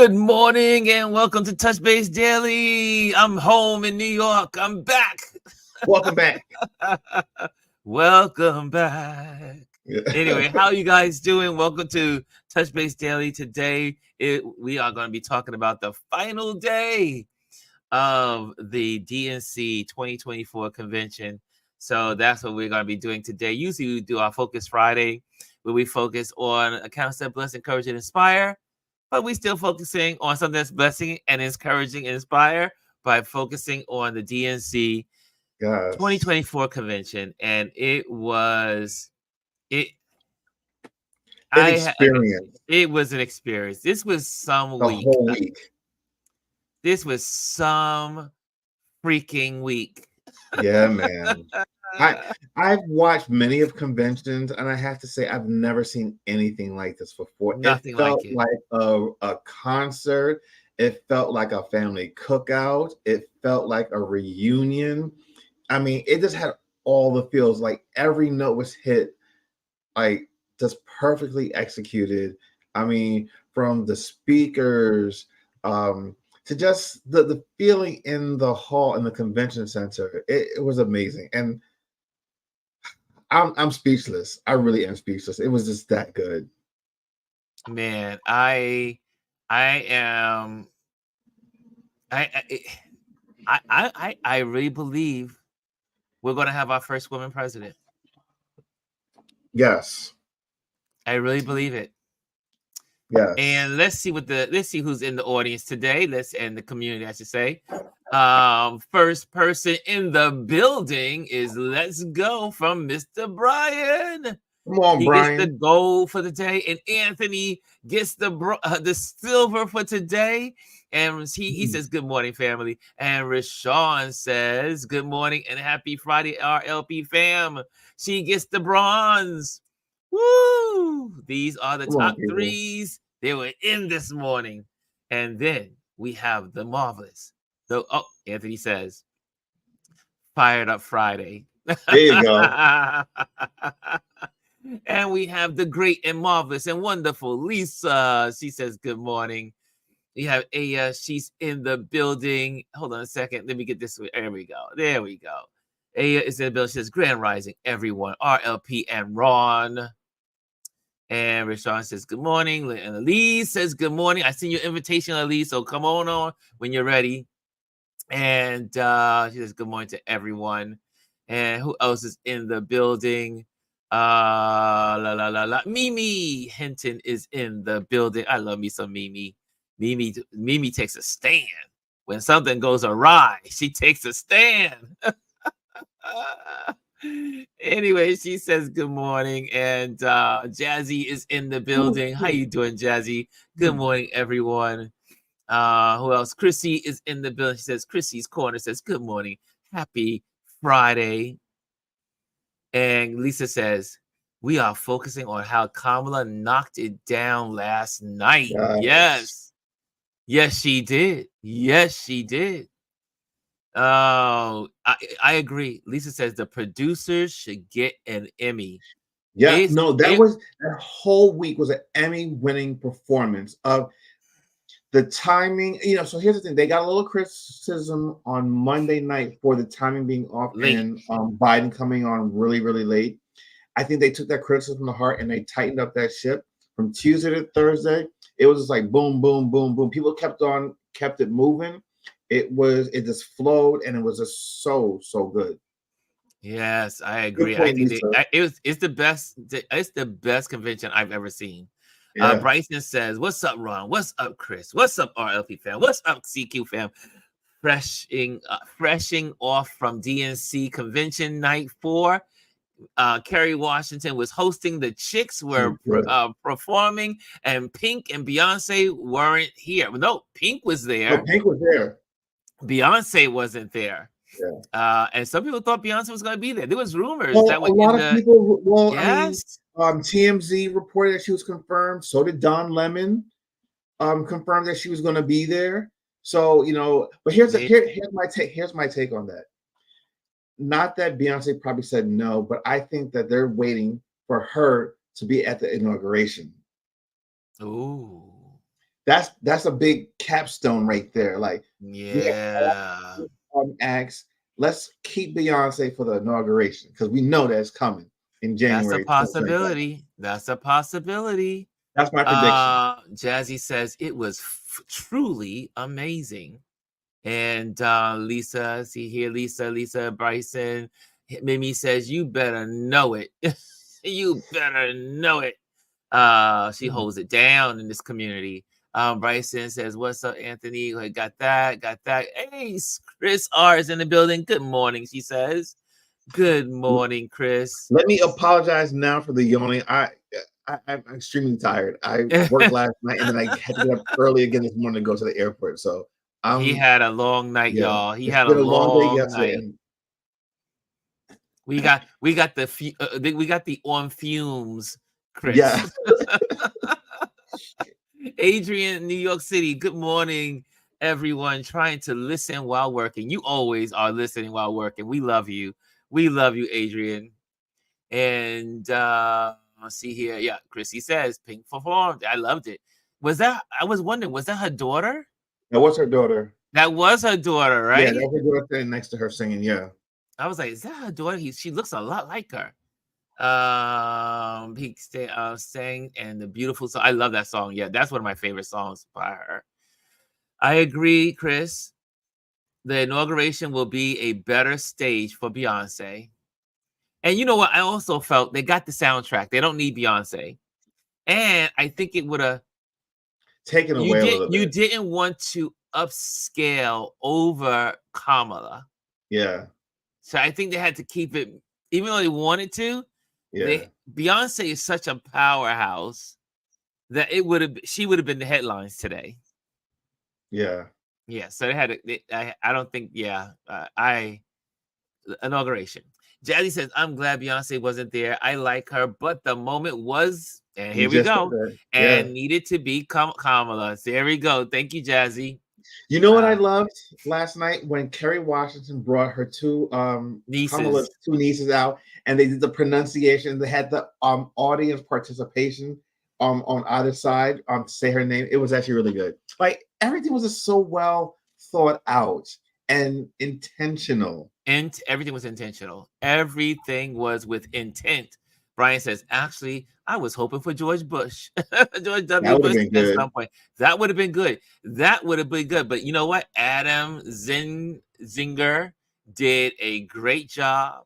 Good morning and welcome to Touch Base Daily. I'm home in New York. I'm back. Welcome back. Welcome back. Anyway, how are you guys doing? Welcome to Touch Base Daily. Today, we are going to be talking about the final day of the DNC 2024 convention. So that's what we're going to be doing today. Usually we do our Focus Friday, where we focus on accounts that bless, encourage, and inspire. But we still focusing on something that's blessing and encouraging and inspire by focusing on the DNC 2024 convention. And it was an experience. It was an experience. This was some the week. Whole week. This was some freaking week. Yeah, man. I've watched many of conventions, and I have to say I've never seen anything like this before. Nothing it felt like it. like a concert. It felt like a family cookout. It felt like a reunion. I mean, it just had all the feels. Like every note was hit, like just perfectly executed. I mean, from the speakers, to just the feeling in the hall in the convention center. It was amazing. And I'm speechless. I really am speechless. It was just that good. Man, I am I really believe we're going to have our first woman president. Yes. I really believe it. Yes. And let's see who's in the audience today. In the community, I should say. First person in the building is Let's Go from Mr. Brian. Come on, Brian. He gets the gold for the day, and Anthony gets the silver for today. And he says, "Good morning, family." And Rashawn says, "Good morning and happy Friday, RLP fam." She gets the bronze. Woo! These are the top threes. They were in this morning. And then we have the marvelous. Anthony says, Fired Up Friday. There you go. And we have the great and marvelous and wonderful Lisa. She says, good morning. We have Aya. She's in the building. Hold on a second. Let me get this. There we go. There we go. Aya is in the building. She says, Grand Rising, everyone. RLP and Ron. And Rashawn says, good morning. And Elise says, good morning. I seen your invitation, Elise, so come on when you're ready. And she says, good morning to everyone. And who else is in the building? Mimi Hinton is in the building. I love me some Mimi. Mimi takes a stand. When something goes awry, she takes a stand. Anyway, she says good morning, and Jazzy is in the building. How you doing, Jazzy? Good morning, everyone. Who else? Chrissy is in the building. She says, Chrissy's Corner says, good morning. Happy Friday. And Lisa says, we are focusing on how Kamala knocked it down last night. Yes. Yes, she did. Yes, she did. Oh, I agree. Lisa says the producers should get an Emmy. Yeah, that whole week was an Emmy-winning performance of the timing. So here's the thing: they got a little criticism on Monday night for the timing being off late. And Biden coming on really, really late. I think they took that criticism to heart and they tightened up that ship from Tuesday to Thursday. It was just like boom, boom, boom, boom. People kept it moving. It just flowed, and it was just so good. Yes, I agree. I think it's the best. It's the best convention I've ever seen. Yeah. Bryson says, "What's up, Ron? What's up, Chris? What's up, RLP fam? What's up, CQ fam? Freshing off from DNC convention night 4. Kerry Washington was hosting. The chicks were performing, and Pink and Beyonce weren't here. No, Pink was there. No, Pink was there. Beyonce wasn't there. Yeah. And some people thought Beyonce was going to be there. There was rumors that a lot of people. Well, yes. I mean, TMZ reported that she was confirmed. So did Don Lemon. Confirmed that she was going to be there. So but here's my take. Here's my take on that. Not that Beyonce probably said no, but I think that they're waiting for her to be at the inauguration. Ooh. that's a big capstone right there. Like we have Yeah. acts. Let's keep Beyonce for the inauguration because we know that's coming in That's a January 2025. possibility. That's a possibility. That's my prediction. Jazzy says it was truly amazing. And Lisa, see here, Lisa Bryson, Mimi says, you better know it. You better know it. She holds it down in this community. Bryson says, what's up, Anthony? Got that. Hey, Chris R is in the building. Good morning, she says. Good morning, Chris. Let me apologize now for the yawning. I'm extremely tired. I worked last night and then I had to get up early again this morning to go to the airport. So he had a long night, y'all. He it's had been a a long day long yesterday. night. We got the on fumes, Chris. Yeah. Adrian, New York City. Good morning, everyone. Trying to listen while working. You always are listening while working. We love you. We love you, Adrian. And let's see here. Yeah, Chrissy says Pink performed. I loved it. I was wondering, was that her daughter? That was her daughter. That was her daughter, right? Yeah, that was her daughter sitting next to her singing. Yeah. I was like, is that her daughter? She looks a lot like her. He sang and the beautiful song. I love that song. Yeah, that's one of my favorite songs by her. I agree, Chris. The inauguration will be a better stage for Beyonce. And you know what? I also felt they got the soundtrack. They don't need Beyonce. And I think it would have taken away a little bit. You didn't want to upscale over Kamala. Yeah. So I think they had to keep it, even though they wanted to. Yeah. Beyonce is such a powerhouse that she would have been the headlines today. Yeah. Yeah. So they had I don't think. Yeah. Inauguration. Jazzy says, I'm glad Beyonce wasn't there. I like her, but the moment was, and here we go, and needed to be Kamala. So there we go. Thank you, Jazzy. You know what I loved last night when Kerry Washington brought her Kamala's two nieces out, and they did the pronunciation. They had the audience participation on either side say her name. It was actually really good. Like everything was just so well thought out and intentional. And everything was intentional. Everything was with intent. Brian says, actually, I was hoping for George Bush. George W. Bush at some point. That would have been good. That would have been good. But you know what? Adam Zinger did a great job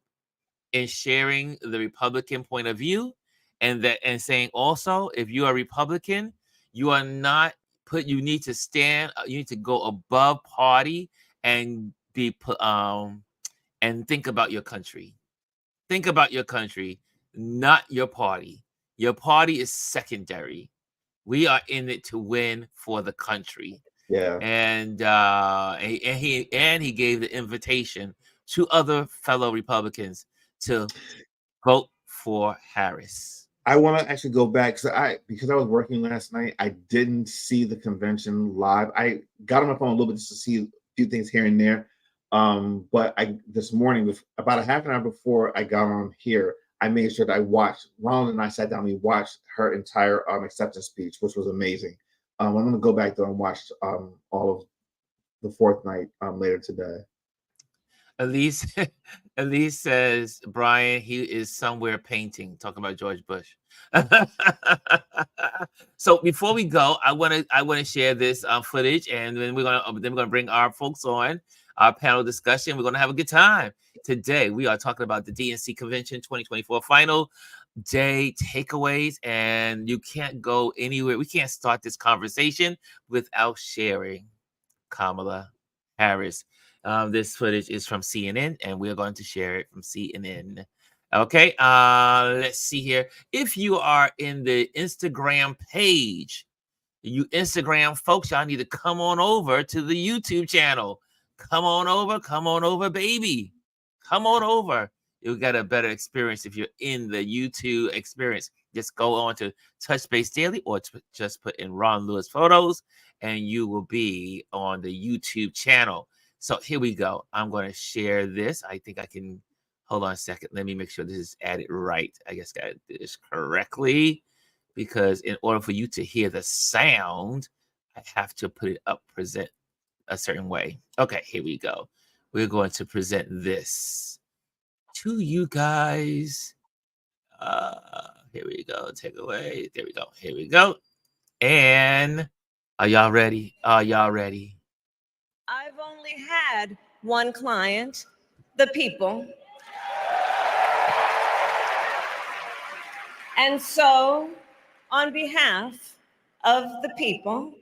in sharing the Republican point of view, and saying also, if you are Republican, you are not you need to stand, you need to go above party and be and think about your country. Think about your country, not your party. Your party is secondary. We are in it to win for the country. Yeah. And he gave the invitation to other fellow Republicans to vote for Harris. I want to actually go back because I was working last night. I didn't see the convention live. I got on my phone a little bit just to see a few things here and there. But this morning, about a half an hour before I got on here, I made sure that I watched. Ronald and I sat down. We watched her entire acceptance speech, which was amazing. I'm going to go back though and watch all of the fourth night later today. Elise says, Brian, he is somewhere painting, talking about George Bush. So before we go, I want to share this footage, and then we're gonna bring our folks on our panel discussion. We're gonna have a good time today. We are talking about the DNC Convention 2024 final day takeaways, and you can't go anywhere. We can't start this conversation without sharing Kamala Harris. This footage is from CNN, and we're going to share it from CNN. Okay, let's see here. If you are in the Instagram page, you Instagram folks, y'all need to come on over to the YouTube channel. Come on over, baby. Come on over. You'll get a better experience if you're in the YouTube experience. Just go on to Touch Base Daily or just put in Ron Lewis Photos, and you will be on the YouTube channel. So here we go. I'm going to share this. I think I can, hold on a second. Let me make sure this is added right. I guess I did this correctly, because in order for you to hear the sound, I have to put it up, present a certain way. Okay, here we go. We're going to present this to you guys. Here we go. Take away. There we go. Here we go. And are y'all ready? Are y'all ready? I've only had one client, the people. And so, on behalf of the people,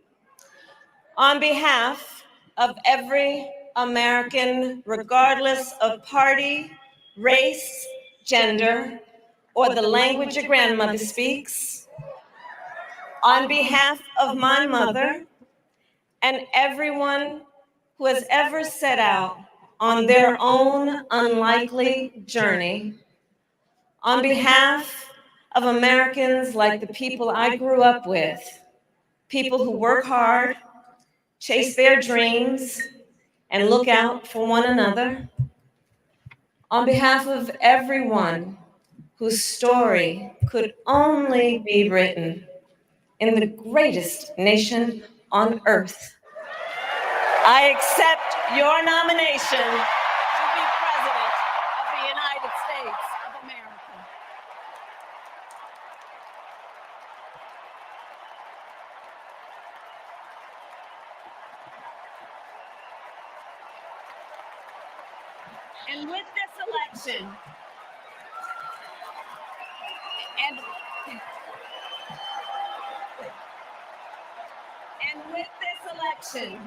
on behalf of every American, regardless of party, race, gender, or the language your grandmother speaks, on behalf of my mother and everyone who has ever set out on their own unlikely journey, on behalf of Americans like the people I grew up with, people who work hard, chase their dreams, and look out for one another, on behalf of everyone whose story could only be written in the greatest nation on earth, I accept your nomination to be President of the United States of America. And with this election, and with this election,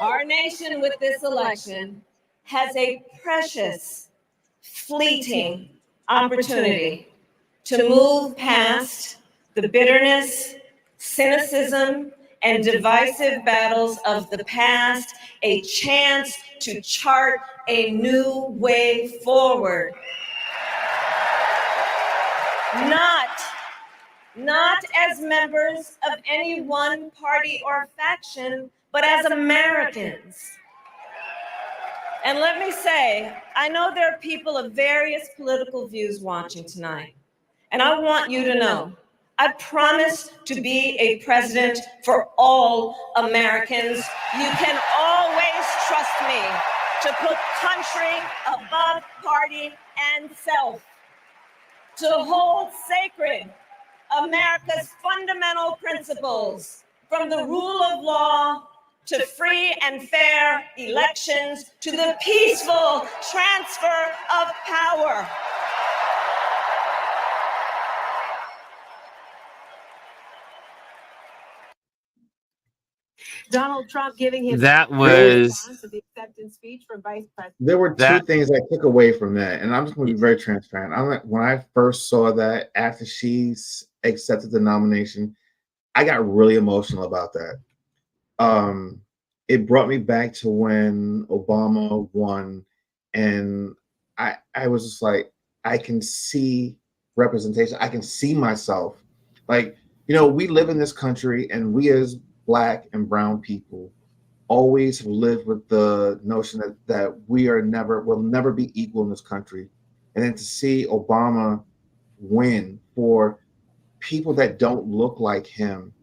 our nation with this election has a precious, fleeting opportunity to move past the bitterness, cynicism, and divisive battles of the past, a chance to chart a new way forward. Not as members of any one party or faction, but as Americans. And let me say, I know there are people of various political views watching tonight, and I want you to know, I promise to be a president for all Americans. You can always trust me to put country above party and self, to hold sacred America's fundamental principles, from the rule of law to free and fair elections to the peaceful transfer of power. Donald Trump giving his response to the acceptance speech from Vice President. There were two things I took away from that, and I'm just going to be very transparent. I'm like, when I first saw that after she accepted the nomination, I got really emotional about that. It brought me back to when Obama won, and I was just like, I can see representation. I can see myself. Like, you know, we live in this country, and we as Black and brown people always have lived with the notion that will never be equal in this country. And then to see Obama win, for people that don't look like him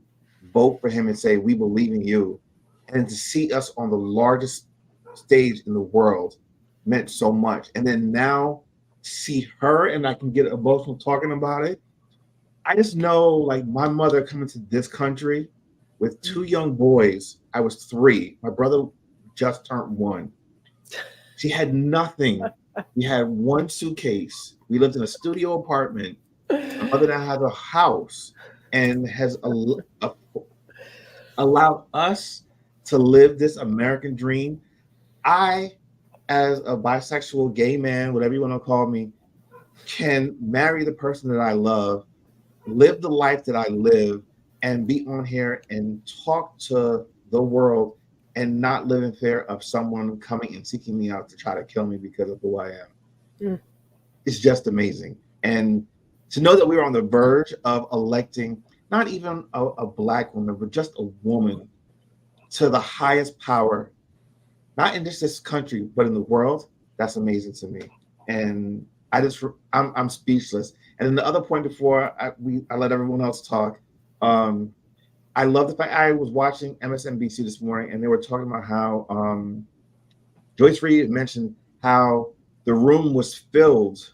vote for him and say, we believe in you, and to see us on the largest stage in the world meant so much. And then now see her, and I can get emotional talking about it. I just know, like, my mother coming to this country with two young boys. I was 3. My brother just turned 1. She had nothing. We had one suitcase. We lived in a studio apartment. My mother now has a house and has allowed us to live this American dream. I, as a bisexual gay man, whatever you want to call me, can marry the person that I love, live the life that I live, and be on here and talk to the world and not live in fear of someone coming and seeking me out to try to kill me because of who I am. Mm. It's just amazing. And to know that we were on the verge of electing not even a Black woman, but just a woman to the highest power, not in just this country, but in the world, that's amazing to me. And I'm speechless. And then the other point before I let everyone else talk, I love the fact I was watching MSNBC this morning, and they were talking about how Joyce Reed mentioned how the room was filled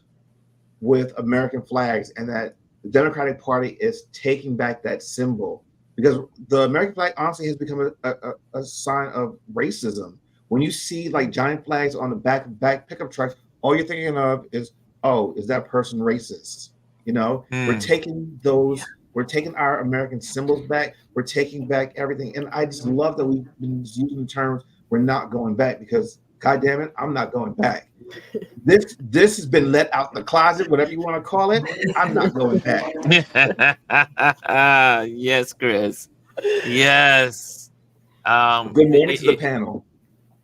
with American flags, and that the Democratic Party is taking back that symbol, because the American flag honestly has become a sign of racism. When you see like giant flags on the back pickup trucks, all you're thinking of is, oh, is that person racist? You know, we're taking our American symbols back. We're taking back everything. And I just love that we've been using the terms, we're not going back, because God damn it, I'm not going back. This has been let out the closet, whatever you want to call it. I'm not going back. Yes, Chris. Yes. Good morning to the panel.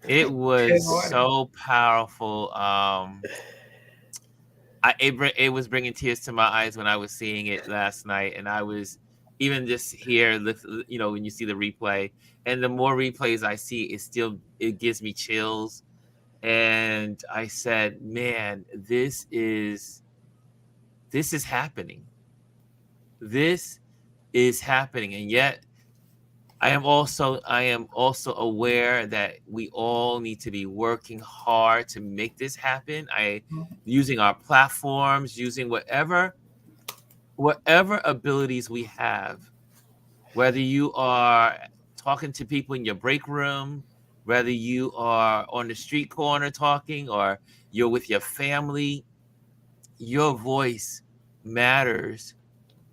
It was so powerful. It was bringing tears to my eyes when I was seeing it last night, and I was even just here, you know, when you see the replay, and the more replays I see, it gives me chills. And I said, man, this is happening. This is happening. And yet I am also aware that we all need to be working hard to make this happen. Using our platforms, using whatever abilities we have, whether you are talking to people in your break room, whether you are on the street corner talking, or you're with your family, your voice matters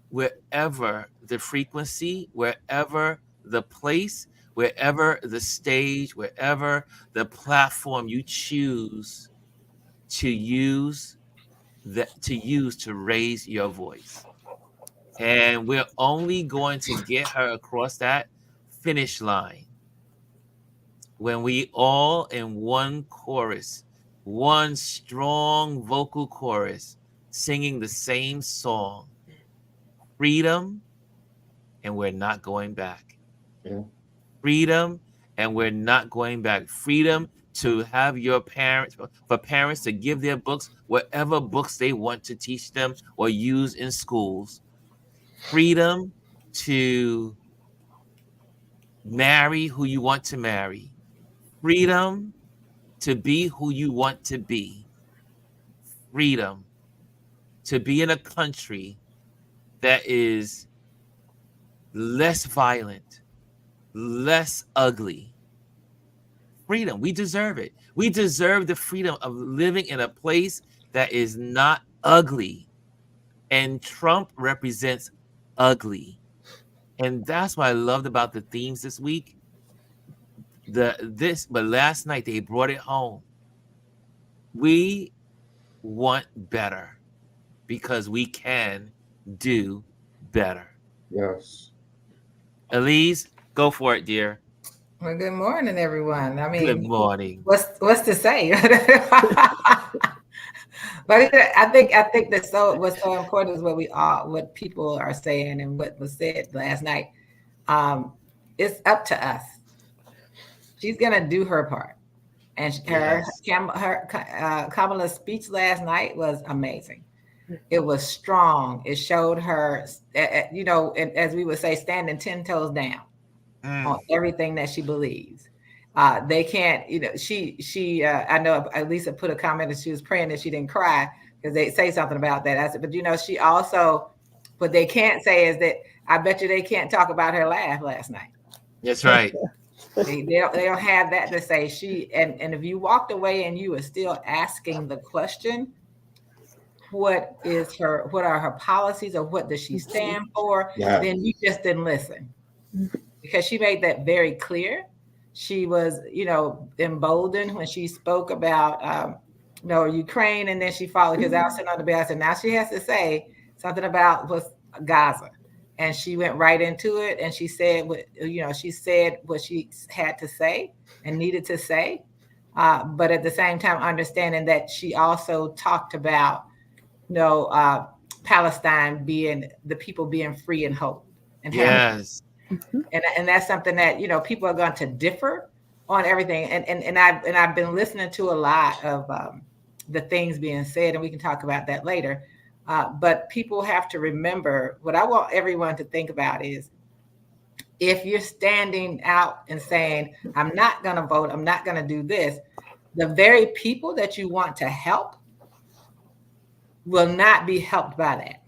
wherever the frequency, wherever the place, wherever the stage, wherever the platform you choose to use to raise your voice. And we're only going to get her across that finish line when we all in one chorus, one strong vocal chorus, singing the same song, freedom, and we're not going back. Yeah. Freedom, and we're not going back. Freedom to have your parents, for parents to give their books, whatever books they want to teach them or use in schools. Freedom to marry who you want to marry. Freedom to be who you want to be. Freedom to be in a country that is less violent, less ugly. Freedom. We deserve it. We deserve the freedom of living in a place that is not ugly. And Trump represents ugly. And that's what I loved about the themes this week. But last night they brought it home. We want better because we can do better. Yes. Elise, go for it, dear. Well, good morning, everyone. I mean, good morning. What's to say? But I think that what's so important is what people are saying and what was said last night. It's up to us. She's gonna do her part, and Kamala's speech last night was amazing. It was strong. It showed her, you know, as we would say, standing 10 toes down on everything that she believes. They can't, you know, I know Lisa put a comment that she was praying that she didn't cry because they say something about that. I said, but you know, she also, what they can't say is that I bet you they can't talk about her laugh last night. That's right. They don't have that to say. And if you walked away and you were still asking the question, what are her policies or what does she stand for? Yeah. Then you just didn't listen, because she made that very clear. She was, you know, emboldened when she spoke about, Ukraine, and then she followed, because I was sitting on the bed. I said, now she has to say something about Gaza. And she went right into it, and she said what she had to say and needed to say. But at the same time, understanding that she also talked about, Palestine being the people being free and whole. And yes. And that's something that, people are going to differ on everything. And I've been listening to a lot of the things being said, and we can talk about that later. But people have to remember, what I want everyone to think about is, if you're standing out and saying, I'm not going to vote, I'm not going to do this, the very people that you want to help will not be helped by that.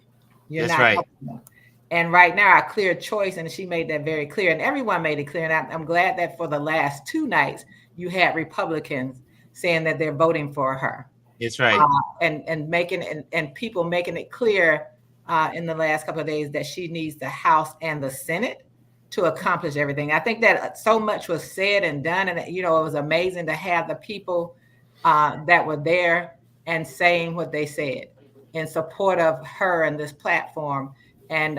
You're That's not right. helping them. And right now, our clear choice, and she made that very clear, and everyone made it clear. And I'm glad that for the last 2 nights, you had Republicans saying that they're voting for her. That's right. And making and people making it clear in the last couple of days that she needs the House and the Senate to accomplish everything. I think that so much was said and done, and it was amazing to have the people that were there and saying what they said in support of her and this platform, and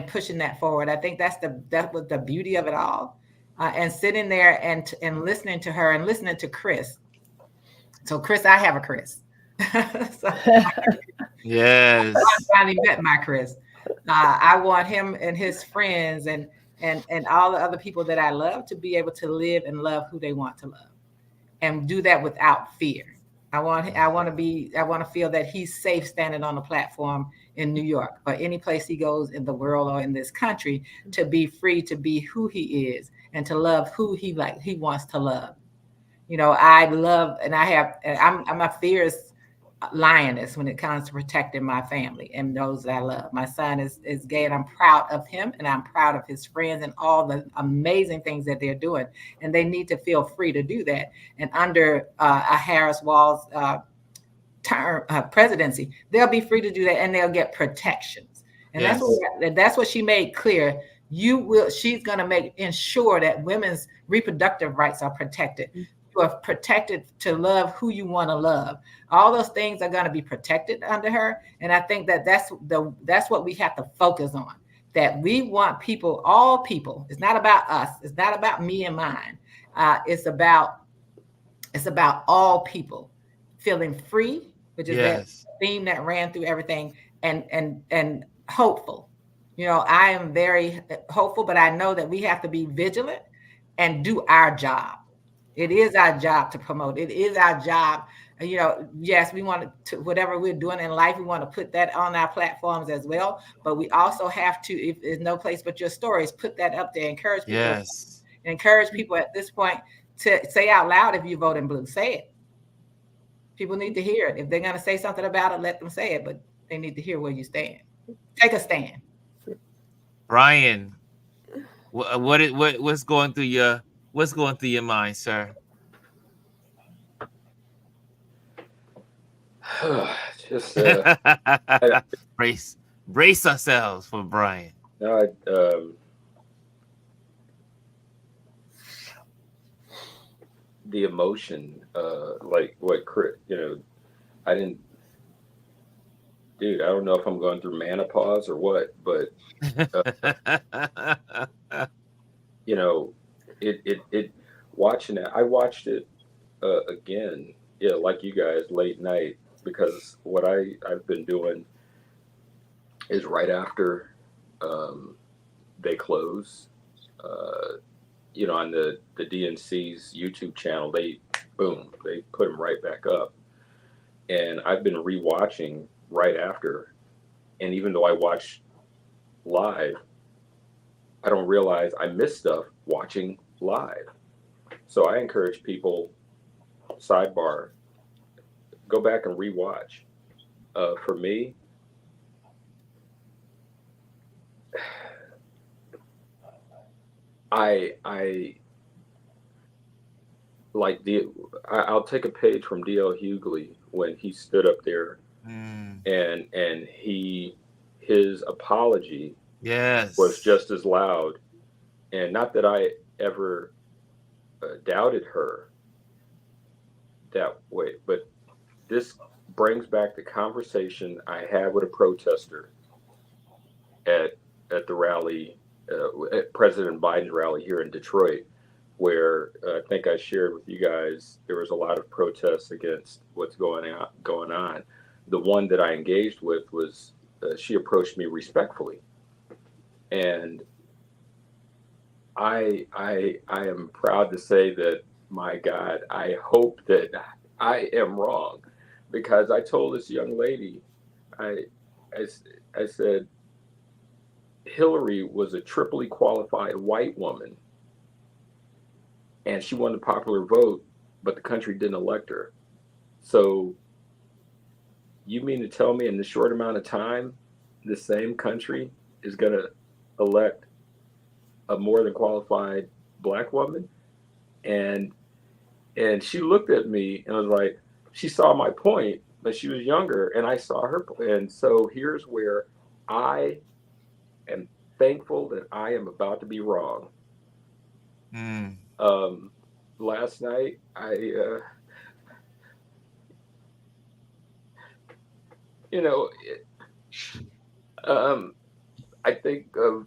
pushing that forward. I think that was the beauty of it all, and sitting there and listening to her and listening to Chris. So Chris, I have a Chris. So, yes. I finally met my Chris. I want him and his friends and all the other people that I love to be able to live and love who they want to love, and do that without fear. I want to feel that he's safe standing on the platform in New York or any place he goes in the world or in this country, to be free to be who he is and to love who he wants to love. I love, and I'm a fierce lioness when it comes to protecting my family and those that I love. My son is gay, and I'm proud of him, and I'm proud of his friends and all the amazing things that they're doing. And they need to feel free to do that. And under a Harris-Walz presidency, they'll be free to do that, and they'll get protections. And Yes. that's what she made clear. She's going to ensure that women's reproductive rights are protected. You are protected to love who you want to love. All those things are going to be protected under her. And I think that's what we have to focus on, that we want people, all people. It's not about us. It's not about me and mine. It's about all people feeling free, which is that theme that ran through everything, and hopeful. I am very hopeful, but I know that we have to be vigilant and do our job. It is our job to promote. It is our job. Yes, we want to, whatever we're doing in life, we want to put that on our platforms as well. But we also have to, if there's no place but your stories, put that up there. Encourage people. Yes. Encourage people at this point to say out loud, if you vote in blue, say it. People need to hear it. If they're going to say something about it, let them say it. But they need to hear where you stand. Take a stand. Brian, what's going through your mind, sir? Just brace ourselves for Brian. The emotion, like what Chris, I didn't, dude, I don't know if I'm going through menopause or what, but it watching it, I watched it again, like you guys, late night, because what I've been doing is right after they close, on the DNC's YouTube channel, they put them right back up, and I've been rewatching right after, and even though I watch live, I don't realize I miss stuff watching live. So I encourage people, sidebar, go back and rewatch. For me, I'll take a page from D.L. Hughley when he stood up there and his apology was just as loud. And not that I ever doubted her that way, but this brings back the conversation I had with a protester at the rally, at President Biden's rally here in Detroit, where I think I shared with you guys, there was a lot of protests against what's going on. The one that I engaged with was, she approached me respectfully. And I am proud to say that, my God, I hope that I am wrong, because I told this young lady, I said Hillary was a triply qualified white woman, and she won the popular vote, but the country didn't elect her. So you mean to tell me in the short amount of time, the same country is going to elect a more than qualified black woman? And she looked at me and was like, she saw my point, but she was younger and I saw her. And so here's where I am thankful that I am about to be wrong. Last night, I think of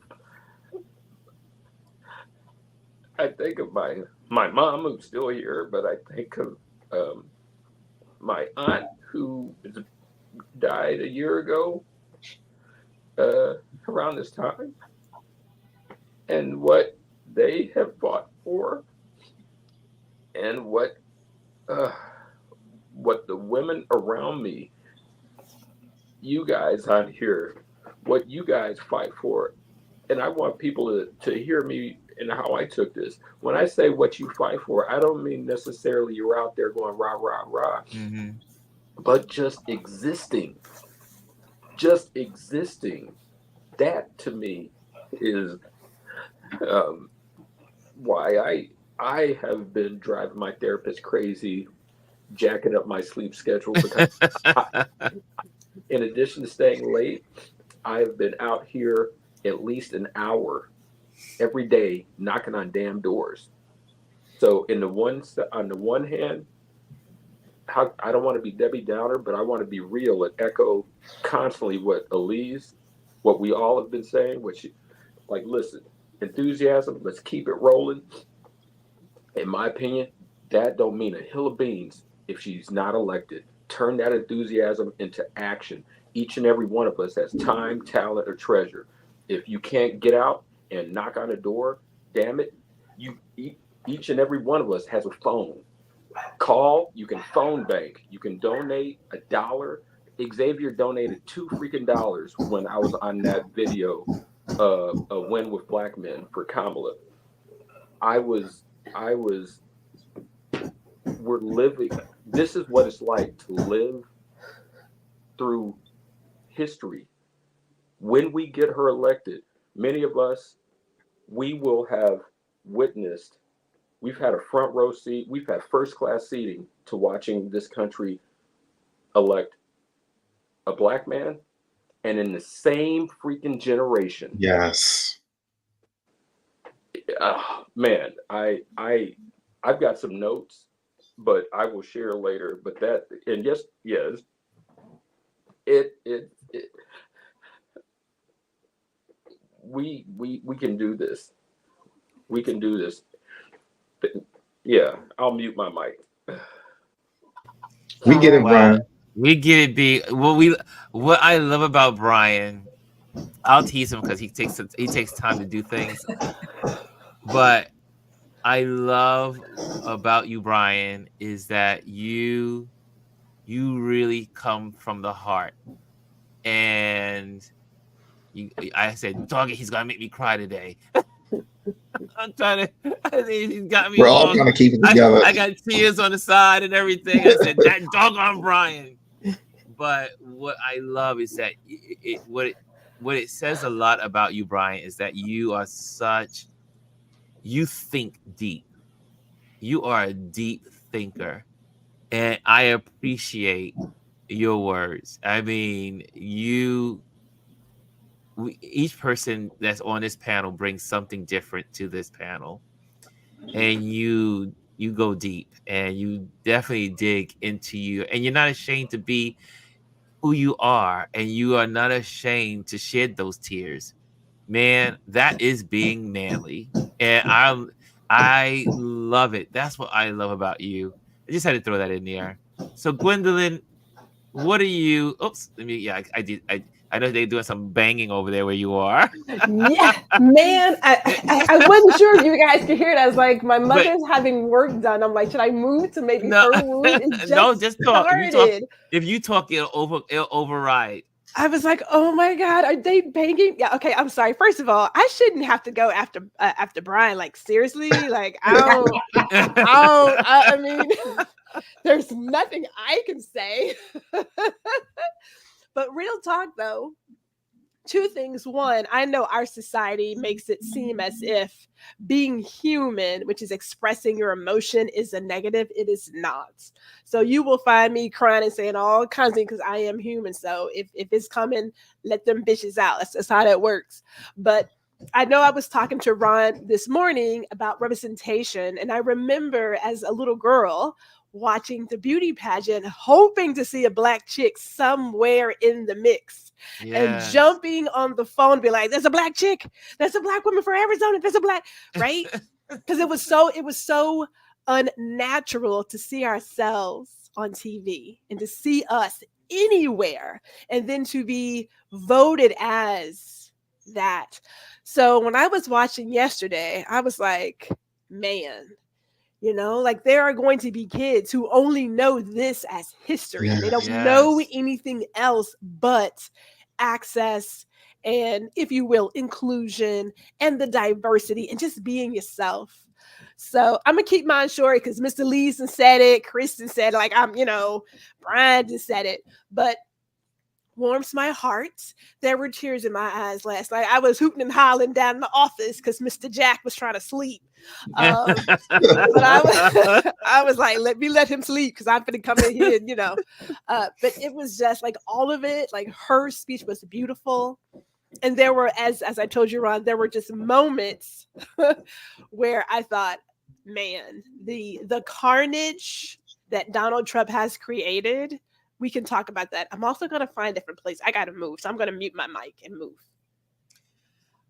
my mom, who's still here, but I think of my aunt who died a year ago around this time, and what they have fought for, and what the women around me, you guys on here, what you guys fight for. And I want people to hear me and how I took this. When I say what you fight for, I don't mean necessarily you're out there going rah, rah, rah, but just existing. That to me is why I have been driving my therapist crazy, jacking up my sleep schedule, because in addition to staying late, I've been out here at least an hour every day knocking on damn doors. So on the one hand, I don't want to be Debbie Downer, but I want to be real and echo constantly what Elise, what we all have been saying, listen, enthusiasm, let's keep it rolling. In my opinion, that don't mean a hill of beans if she's not elected. Turn that enthusiasm into action. Each and every one of us has time, talent, or treasure. If you can't get out and knock on a door, damn it, each and every one of us has a phone. Call, you can phone bank, you can donate $1. Xavier donated $2 when I was on that video, a Win with Black Men for Kamala. We're living, this is what it's like to live through history. When we get her elected, many of us, we will have witnessed, we've had a front row seat, we've had first class seating to watching this country elect a black man, and in the same freaking generation. Yes. Man, I've got some notes, but I will share later. But that, and yes, we can do this. We can do this. But, yeah, I'll mute my mic. We get it, Brian. We get it, B. What I love about Brian, I'll tease him because he takes time to do things. But I love about you, Brian, is that you really come from the heart. And I said, dog, he's gonna make me cry today. I'm trying to. He's got me. We're all trying to keep it together. I got tears on the side and everything. I said, that doggone Brian. But what I love is that what it says a lot about you, Brian, is that you are you think deep. You are a deep thinker, and I appreciate your words. I mean, each person that's on this panel brings something different to this panel, and you go deep, and you definitely dig into you, and you're not ashamed to be who you are, and you are not ashamed to shed those tears. Man, that is being manly, and I love it. That's what I love about you. I just had to throw that in there. So Gwendolyn, what are you? Oops, I know they're doing some banging over there where you are. Yeah, man, I wasn't sure if you guys could hear it. I was like, my mother's having work done. I'm like, should I move to maybe her room? It's just no, just talk. started. If you talk, it'll override. I was like, oh my God, are they banging? Yeah, okay, I'm sorry. First of all, I shouldn't have to go after Brian. Like, seriously? Like, I mean, there's nothing I can say. But real talk though, two things. One, I know our society makes it seem as if being human, which is expressing your emotion, is a negative. It is not. So you will find me crying and saying all kinds of things because I am human. So if it's coming, let them bitches out. That's how that works. But I know I was talking to Ron this morning about representation, and I remember as a little girl watching the beauty pageant, hoping to see a Black chick somewhere in the mix. And jumping on the phone, be like, "There's a Black chick. There's a Black woman for Arizona. There's a Black," right? Because it was so unnatural to see ourselves on TV and to see us anywhere, and then to be voted as that. So when I was watching yesterday, I was like, man, you know, like there are going to be kids who only know this as history. They don't know anything else but access and, if you will, inclusion and the diversity and just being yourself. So I'm gonna keep mine short because Mr. Leeson said it, Kristen said it, like Brian just said it, but warms my heart. There were tears in my eyes last night. I was hooting and hollering down in the office because Mr. Jack was trying to sleep. But I was like, let him sleep because I'm gonna come in here, and, but it was just like all of it. Like her speech was beautiful. And there were, as I told you, Ron, there were just moments where I thought, man, the carnage that Donald Trump has created, we can talk about that. I'm also going to find a different place. I got to move. So I'm going to mute my mic and move.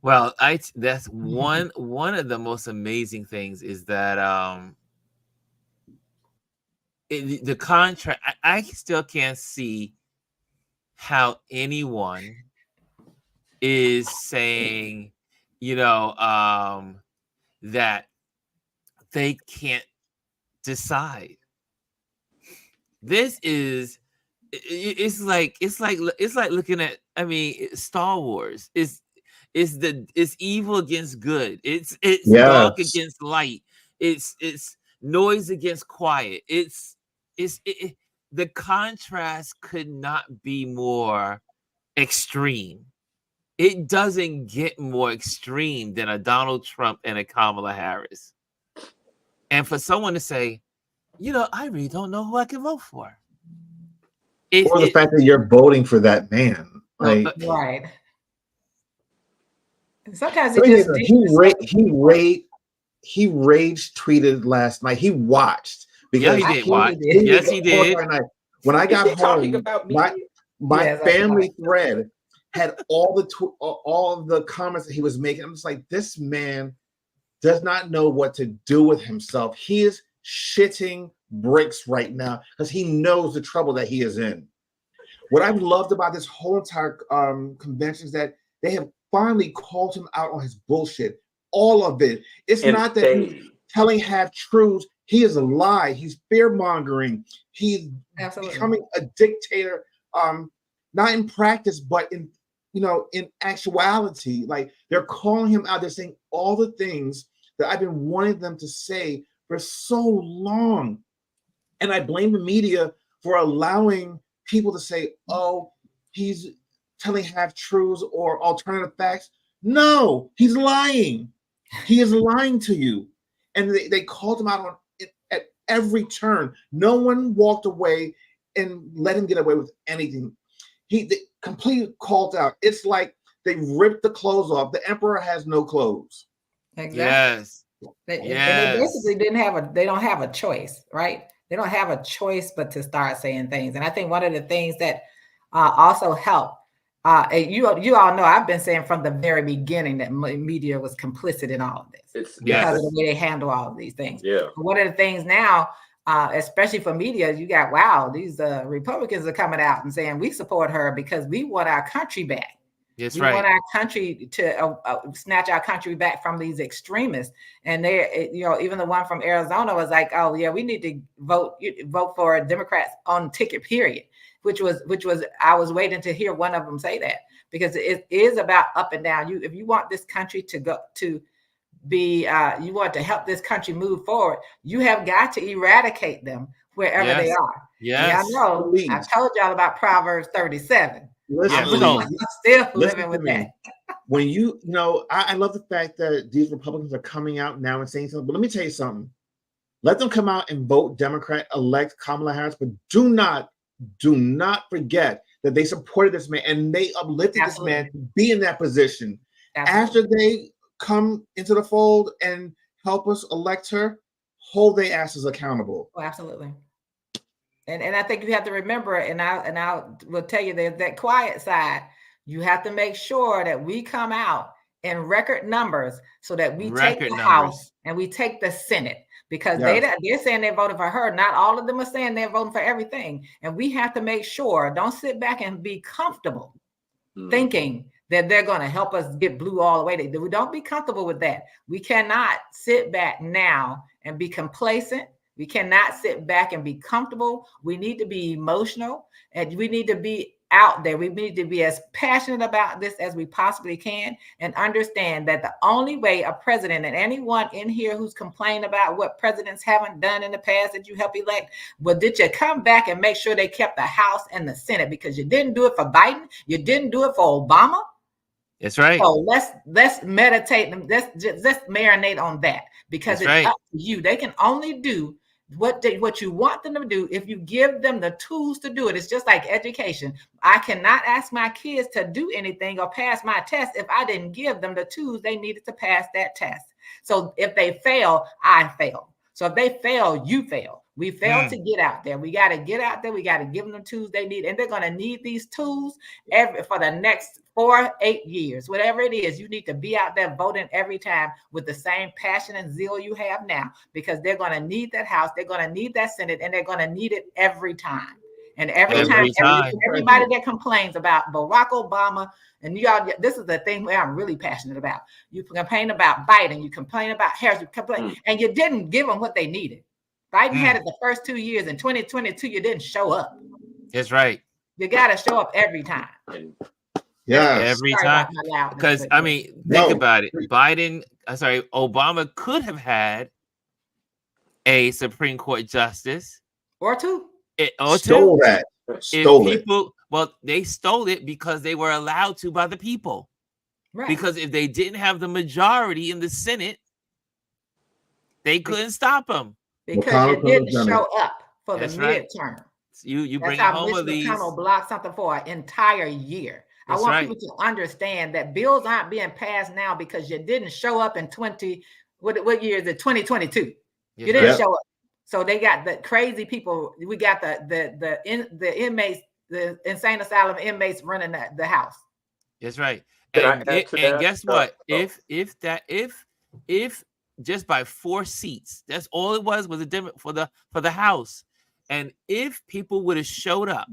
Well, that's one of the most amazing things is that the contract, I still can't see how anyone is saying, that they can't decide. This is, it's like looking at, Star Wars. It's evil against good. It's dark against light. It's noise against quiet. The contrast could not be more extreme. It doesn't get more extreme than a Donald Trump and a Kamala Harris. And for someone to say, I really don't know who I can vote for. Or the fact that you're voting for that man. Like, right. Sometimes he rage tweeted last night. He watched because he did watch. Yes, he did. When I got home, my family thread had all of the comments that he was making. I'm just like, this man does not know what to do with himself. He is shitting bricks right now because he knows the trouble that he is in. What I've loved about this whole entire convention is that they have finally called him out on his bullshit. All of it. It's not that he's telling half truths. He is a lie. He's fear mongering. He's becoming a dictator. Not in practice, but in actuality. Like, they're calling him out. They're saying all the things that I've been wanting them to say for so long. And I blame the media for allowing people to say, oh, he's telling half truths or alternative facts. No, he's lying. He is lying to you. And they called him out on it at every turn. No one walked away and let him get away with anything. They completely called out. It's like they ripped the clothes off. The emperor has no clothes. Exactly. Yes. They basically they don't have a choice, right? They don't have a choice but to start saying things. And I think one of the things that also helped, you all know, I've been saying from the very beginning that media was complicit in all of this because of the way they handle all of these things. Yeah. But one of the things now, especially for media, you got, these Republicans are coming out and saying we support her because we want our country back. We want our country to snatch our country back from these extremists. And they, even the one from Arizona was like, oh yeah, we need to vote for Democrats on ticket, period. Which was I was waiting to hear one of them say that, because it is about up and down. If you want this country to go to be, you want to help this country move forward, you have got to eradicate them wherever they are. Yeah, I know. I told y'all about Proverbs 37. Listen, still living with that. When I love the fact that these Republicans are coming out now and saying something. But let me tell you something. Let them come out and vote Democrat, elect Kamala Harris, but do not forget that they supported this man and they uplifted this man to be in that position. After they come into the fold and help us elect her, hold their asses accountable. Oh, absolutely. And I think you have to remember, and I will tell you that quiet side, you have to make sure that we come out in record numbers so that we take the House and we take the Senate, because they're saying they voted for her. Not all of them are saying they're voting for everything. And we have to make sure, don't sit back and be comfortable thinking that they're going to help us get blue all the way. We don't be comfortable with that. We cannot sit back now and be complacent. We cannot sit back and be comfortable. We need to be emotional, and we need to be out there. We need to be as passionate about this as we possibly can, and understand that the only way a president, and anyone in here who's complained about what presidents haven't done in the past that you help elect, well, did you come back and make sure they kept the House and the Senate? Because you didn't do it for Biden. You didn't do it for Obama. That's right. So let's meditate and let's marinate on that, because it's up to you. They can only do what you want them to do if you give them the tools to do it. It's just like education. I cannot ask my kids to do anything or pass my test if I didn't give them the tools they needed to pass that test. So if they fail, I fail. So if they fail, you fail. We fail to get out there. We got to get out there. We got to give them the tools they need. And they're going to need these tools for the next 4-8 years. Whatever it is, you need to be out there voting every time with the same passion and zeal you have now, because they're going to need that House. They're going to need that Senate, and they're going to need it every time. And every time. Everybody that complains about Barack Obama, and y'all, this is the thing where I'm really passionate about. You complain about Biden, you complain about Harris, you complain, and you didn't give them what they needed. Biden had it the first 2 years. In 2022, you didn't show up. That's right. You got to show up every time. Yeah, every time. Because think about it. Obama could have had a Supreme Court justice or two. Stole that. Well, they stole it because they were allowed to by the people. Right. Because if they didn't have the majority in the Senate, they couldn't stop them. Because you didn't show up for the midterm. You bring home of these. McConnell blocked something for an entire year. I want people to understand that bills aren't being passed now because you didn't show up in what year is it? 2022. You didn't show up. So they got the crazy people. We got the inmates, the insane asylum inmates running the House. That's right. And guess what? If just by 4 seats, that's all it was a demo for the House. And if people would have showed up,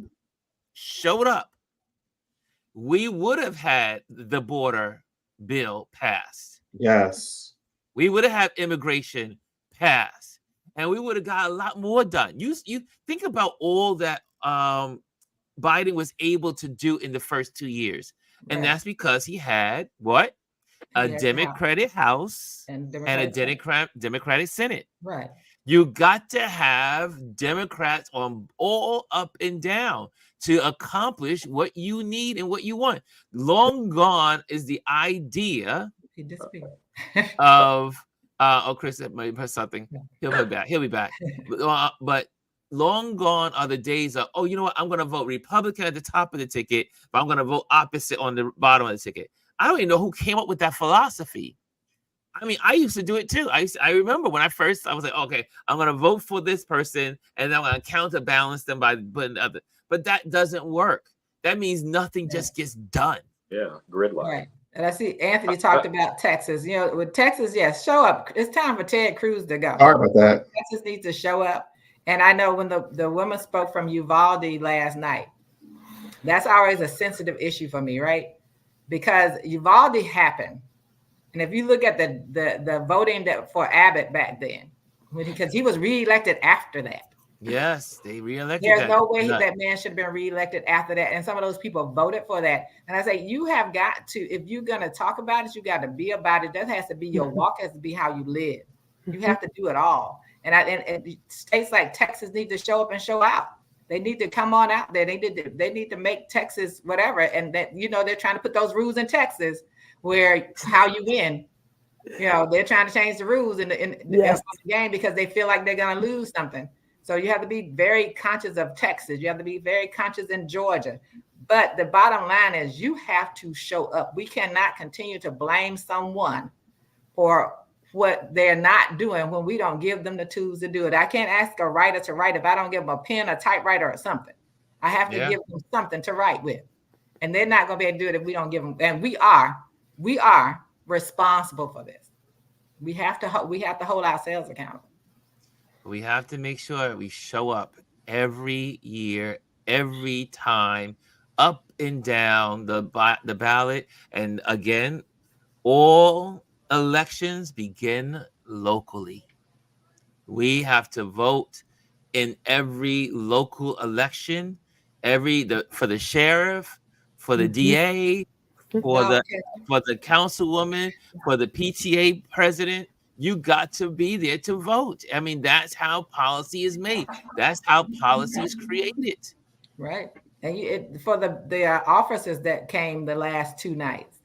we would have had the border bill passed. Yes. We would have had immigration passed, and we would have got a lot more done. You think about all that Biden was able to do in the first 2 years. And that's because he had what? A Democratic House and a Democratic Senate. Right. You got to have Democrats on all up and down to accomplish what you need and what you want. Long gone is the idea of Chris might press something. He'll be back. But long gone are the days of, you know what? I'm going to vote Republican at the top of the ticket, but I'm going to vote opposite on the bottom of the ticket. I don't even know who came up with that philosophy. I mean, I used to do it too. I remember when I was like, okay, I'm going to vote for this person, and then I'm going to counterbalance them by putting other. But that doesn't work. That means nothing just gets done. Yeah, gridlock. Right. And I see Anthony talked about Texas. With Texas, show up. It's time for Ted Cruz to go. Sorry about that. Texas needs to show up. And I know when the woman spoke from Uvalde last night, that's always a sensitive issue for me, right? because Uvalde happened. And if you look at the voting for Abbott back then, because he was reelected after that. Yes, they reelected. There's no way that man should have been reelected after that. And some of those people voted for that. And I say, you have got to, if you're going to talk about it, you got to be about it. That has to be your walk, has to be how you live. You have to do it all. And states like Texas need to show up and show out. They need to come on out there. They need to make Texas whatever. And that, they're trying to put those rules in Texas where how you win. They're trying to change the rules in the game because they feel like they're going to lose something. So you have to be very conscious of Texas. You have to be very conscious in Georgia. But the bottom line is you have to show up. We cannot continue to blame someone for what they're not doing when we don't give them the tools to do it. I can't ask a writer to write if I don't give them a pen, a typewriter, or something. I have to give them something to write with. And they're not going to be able to do it if we don't give them. And we are responsible for this. We have to hold ourselves accountable. We have to make sure we show up every year, every time, up and down the ballot. And again, all elections begin locally. We have to vote in every local election, for the sheriff, for the DA, for the councilwoman, for the PTA president. You got to be there to vote. I mean, that's how policy is made. That's how policy is created. Right. And for the officers that came the last 2 nights,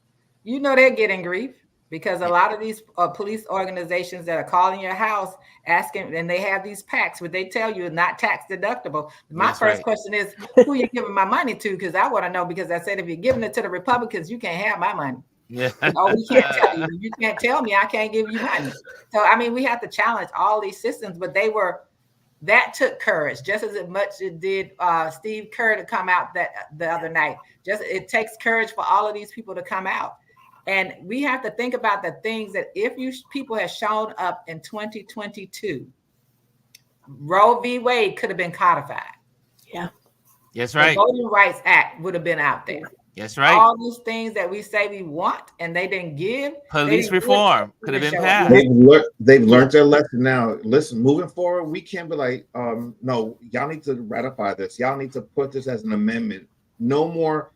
they're getting grief because a lot of these police organizations that are calling your house asking, and they have these packs where they tell you it's not tax deductible. My first question is, who are you giving my money to? Because I want to know, because I said, if you're giving it to the Republicans, you can't have my money. Yeah. Oh, we can't tell you. You can't tell me I can't give you money. So, I mean, we have to challenge all these systems, but that took courage just as much as it did Steve Kerr to come out the other night. It takes courage for all of these people to come out. And we have to think about the things that if people had shown up in 2022, Roe v. Wade could have been codified. Yeah. That's right. The Voting Rights Act would have been out there. That's right. All these things that we say we want and they didn't give. Police reform could have been passed. They've learned their lesson now. Listen, moving forward, we can't be like, no, y'all need to ratify this. Y'all need to put this as an amendment. No more,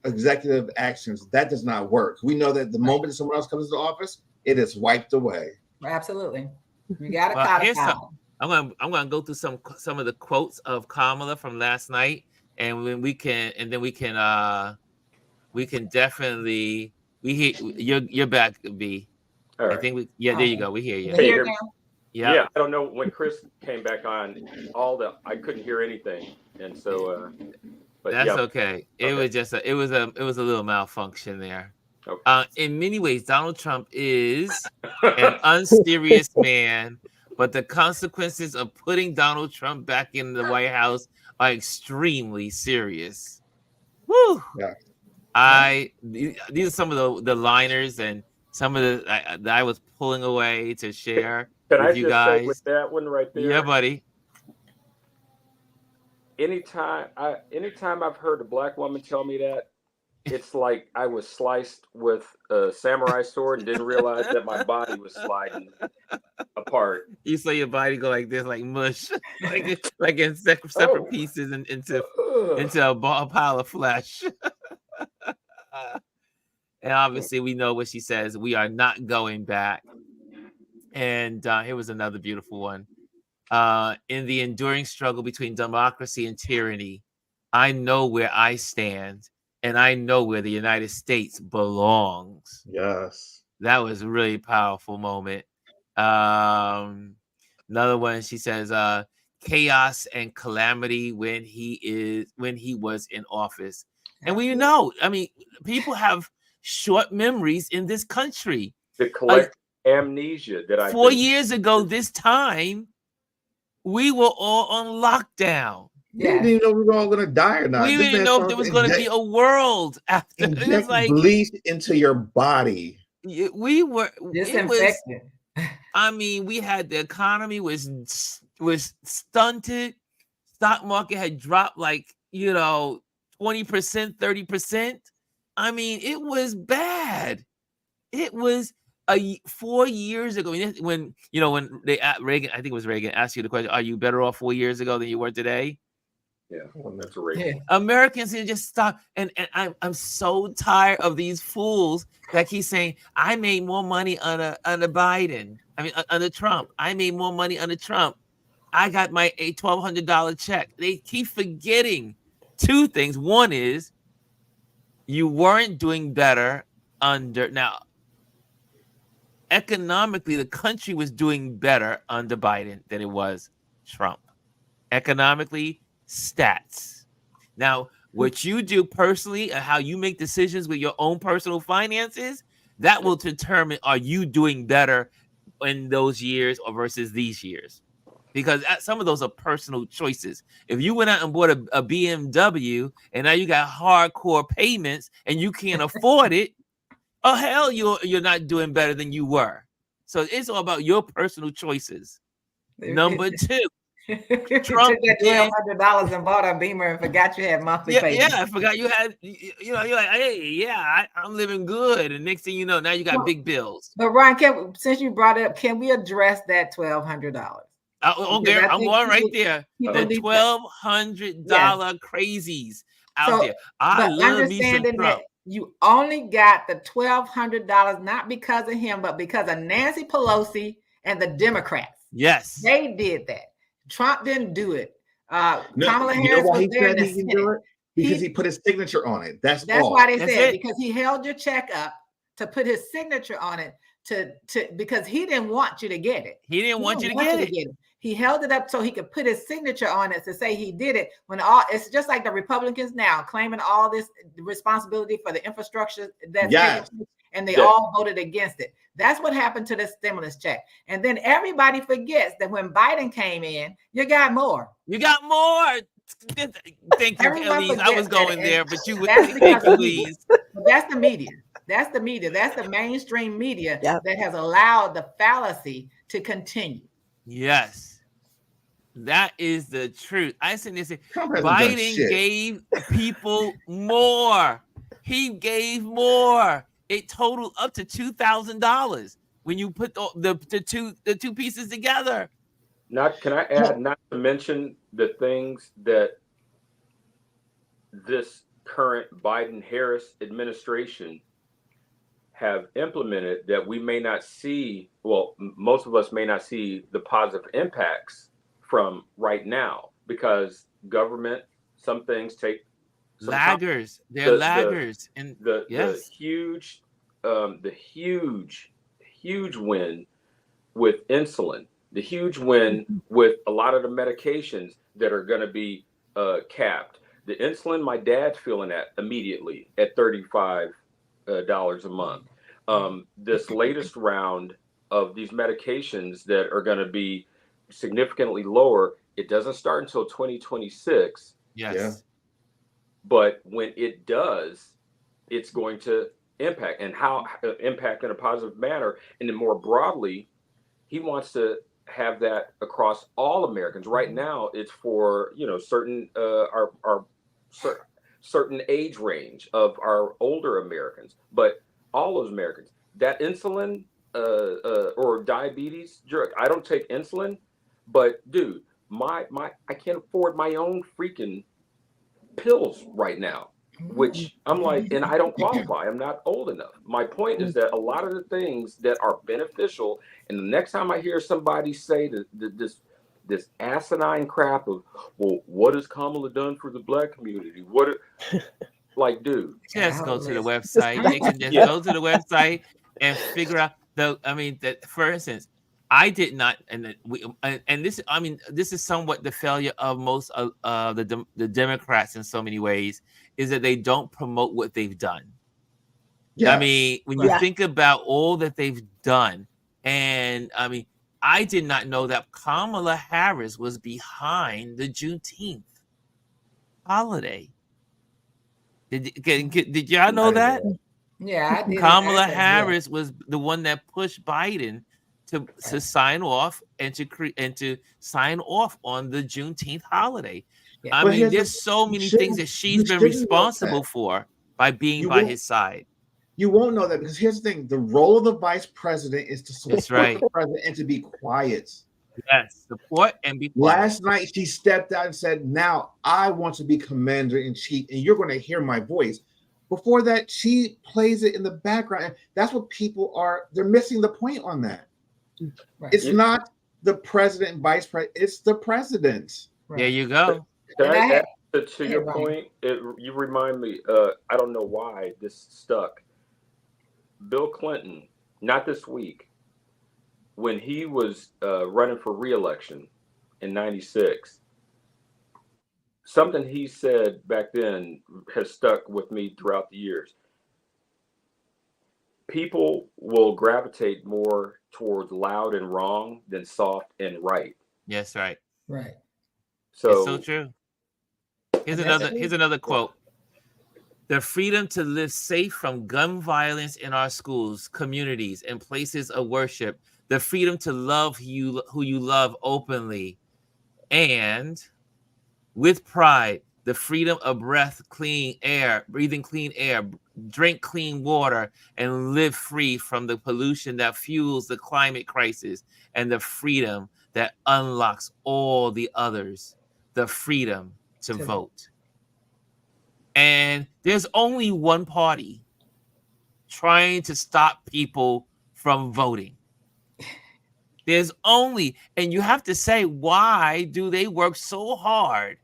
executive actions. That does not work. We know that the moment someone else comes into office, it is wiped away. Absolutely. We got to codify. I'm going to go through some of the quotes of Kamala from last night. And when we can definitely you're back, B. All right. I think there you go. We hear you. Hey, yeah. I don't know when Chris came back on. I couldn't hear anything, and so. But that's okay. It was a little malfunction there. Okay. In many ways, Donald Trump is an unserious man, but the consequences of putting Donald Trump back in the White House are extremely serious. Woo! Yeah. These are some of the liners and some of the that I was pulling away to share with you guys. Say with that one right there? Yeah, buddy. Anytime I've heard a black woman tell me that, it's like I was sliced with a samurai sword and didn't realize that my body was sliding apart. You saw your body go like this, like mush, like in separate pieces and into a pile of flesh. And obviously, we know what she says. We are not going back. And here was another beautiful one. In the enduring struggle between democracy and tyranny, I know where I stand. And I know where the United States belongs. Yes. That was a really powerful moment. Another one, she says, chaos and calamity when he was in office. And we know, I mean, people have short memories in this country. The collective amnesia that 4 years ago this time, we were all on lockdown. We didn't even know we were all going to die or not. We didn't know if there was going to be a world after. It was like bleach into your body. We were disinfected. I mean, we had the economy was stunted. Stock market had dropped like 20% 20%, 30%. I mean, it was bad. It was 4 years ago when Reagan, I think it was Reagan, asked you the question, are you better off 4 years ago than you were today? Yeah, well, that's a Reagan. Yeah. Americans need to just stop. And I'm so tired of these fools that keep saying, I made more money under Biden. I mean, under Trump. I made more money under Trump. I got my $1,200 check. They keep forgetting two things. One is you weren't doing better now. Economically, the country was doing better under Biden than it was Trump. Economically, stats. Now, what you do personally and how you make decisions with your own personal finances, that will determine, are you doing better in those years or versus these years? Because some of those are personal choices. If you went out and bought a BMW and now you got hardcore payments and you can't afford it, oh hell, you're not doing better than you were. So it's all about your personal choices. Number two, Trump took that $1,200 and bought a Beamer and forgot you had monthly payments. Yeah, I forgot you had. You're like, hey, yeah, I'm living good, and next thing you know, now you got big bills. But Ryan, since you brought it up, can we address that $1,200? Okay, I'm going right there. The $1,200 crazies out there. I love me some Trump. You only got the $1,200 not because of him, but because of Nancy Pelosi and the Democrats. Yes, they did that. Trump didn't do it. Kamala Harris was there in the Senate. Because he put his signature on it. That's all. Why they said because he held your check up to put his signature on it because he didn't want you to get it. He didn't want you to get it. He held it up so he could put his signature on it to say he did it. It's just like the Republicans now claiming all this responsibility for the infrastructure and they all voted against it. That's what happened to the stimulus check. And then everybody forgets that when Biden came in, you got more. You got more. Thank you, Elise. I was going there, but you would thank you, Elise. That's the media. That's the media. That's the mainstream media that has allowed the fallacy to continue. Yes. That is the truth. I said this. Biden gave people more. He gave more. It totaled up to $2,000 when you put the two pieces together. Can I add? Not to mention the things that this current Biden-Harris administration have implemented that we may not see. Well, most of us may not see the positive impacts from right now because government, some things take laggers. They're laggers, and the huge win with insulin, the huge win with a lot of the medications that are going to be capped. The insulin, my dad's feeling that immediately at $35 a month. This latest round of these medications that are going to be significantly lower, it doesn't start until 2026. Yes. Yeah. But when it does, it's going to impact in a positive manner. And then more broadly, he wants to have that across all Americans. Right now, it's for certain certain age range of our older Americans, but all those Americans. That insulin or diabetes, I don't take insulin, but dude, I can't afford my own freaking pills right now, which I'm like, and I don't qualify. I'm not old enough. My point is that a lot of the things that are beneficial, and the next time I hear somebody say this asinine crap of, well, what has Kamala done for the Black community? Like, dude, just go to the website. They can just go to the website and figure out that for instance, I did not, and this is somewhat the failure of most of the Democrats in so many ways, is that they don't promote what they've done. Yes. I mean, when you think about all that they've done, and I did not know that Kamala Harris was behind the Juneteenth holiday. Did y'all know that? Yeah, I did. Kamala Harris was the one that pushed Biden to sign off and to sign off on the Juneteenth holiday. Yeah. I But mean, here's there's the- so you many shouldn't- things that she's you been shouldn't know responsible that. for by being You by won't- his side. You won't know that because here's the thing: the role of the vice president is to support That's right. the president and to be quiet. Yes, support and be quiet. Last night, she stepped out and said, "Now I want to be commander in chief, and you're going to hear my voice." Before that, she plays it in the background. And that's what people are. They're missing the point on that. Right. It's not the president and vice president. It's the president. There you go. Can And I I had- add to your Ryan. point? You remind me. I don't know why this stuck. Bill Clinton, not this week, when he was running for re-election in '96, something he said back then has stuck with me throughout the years. People will gravitate more towards loud and wrong than soft and right. Yes, right. Right. It's So so true. Here's And that's another quote. The freedom to live safe from gun violence in our schools, communities, and places of worship. The freedom to love who you love openly. And with pride, the freedom of breathing clean air, drink clean water, and live free from the pollution that fuels the climate crisis, and the freedom that unlocks all the others, the freedom to vote. And there's only one party trying to stop people from voting. And you have to say, why do they work so hard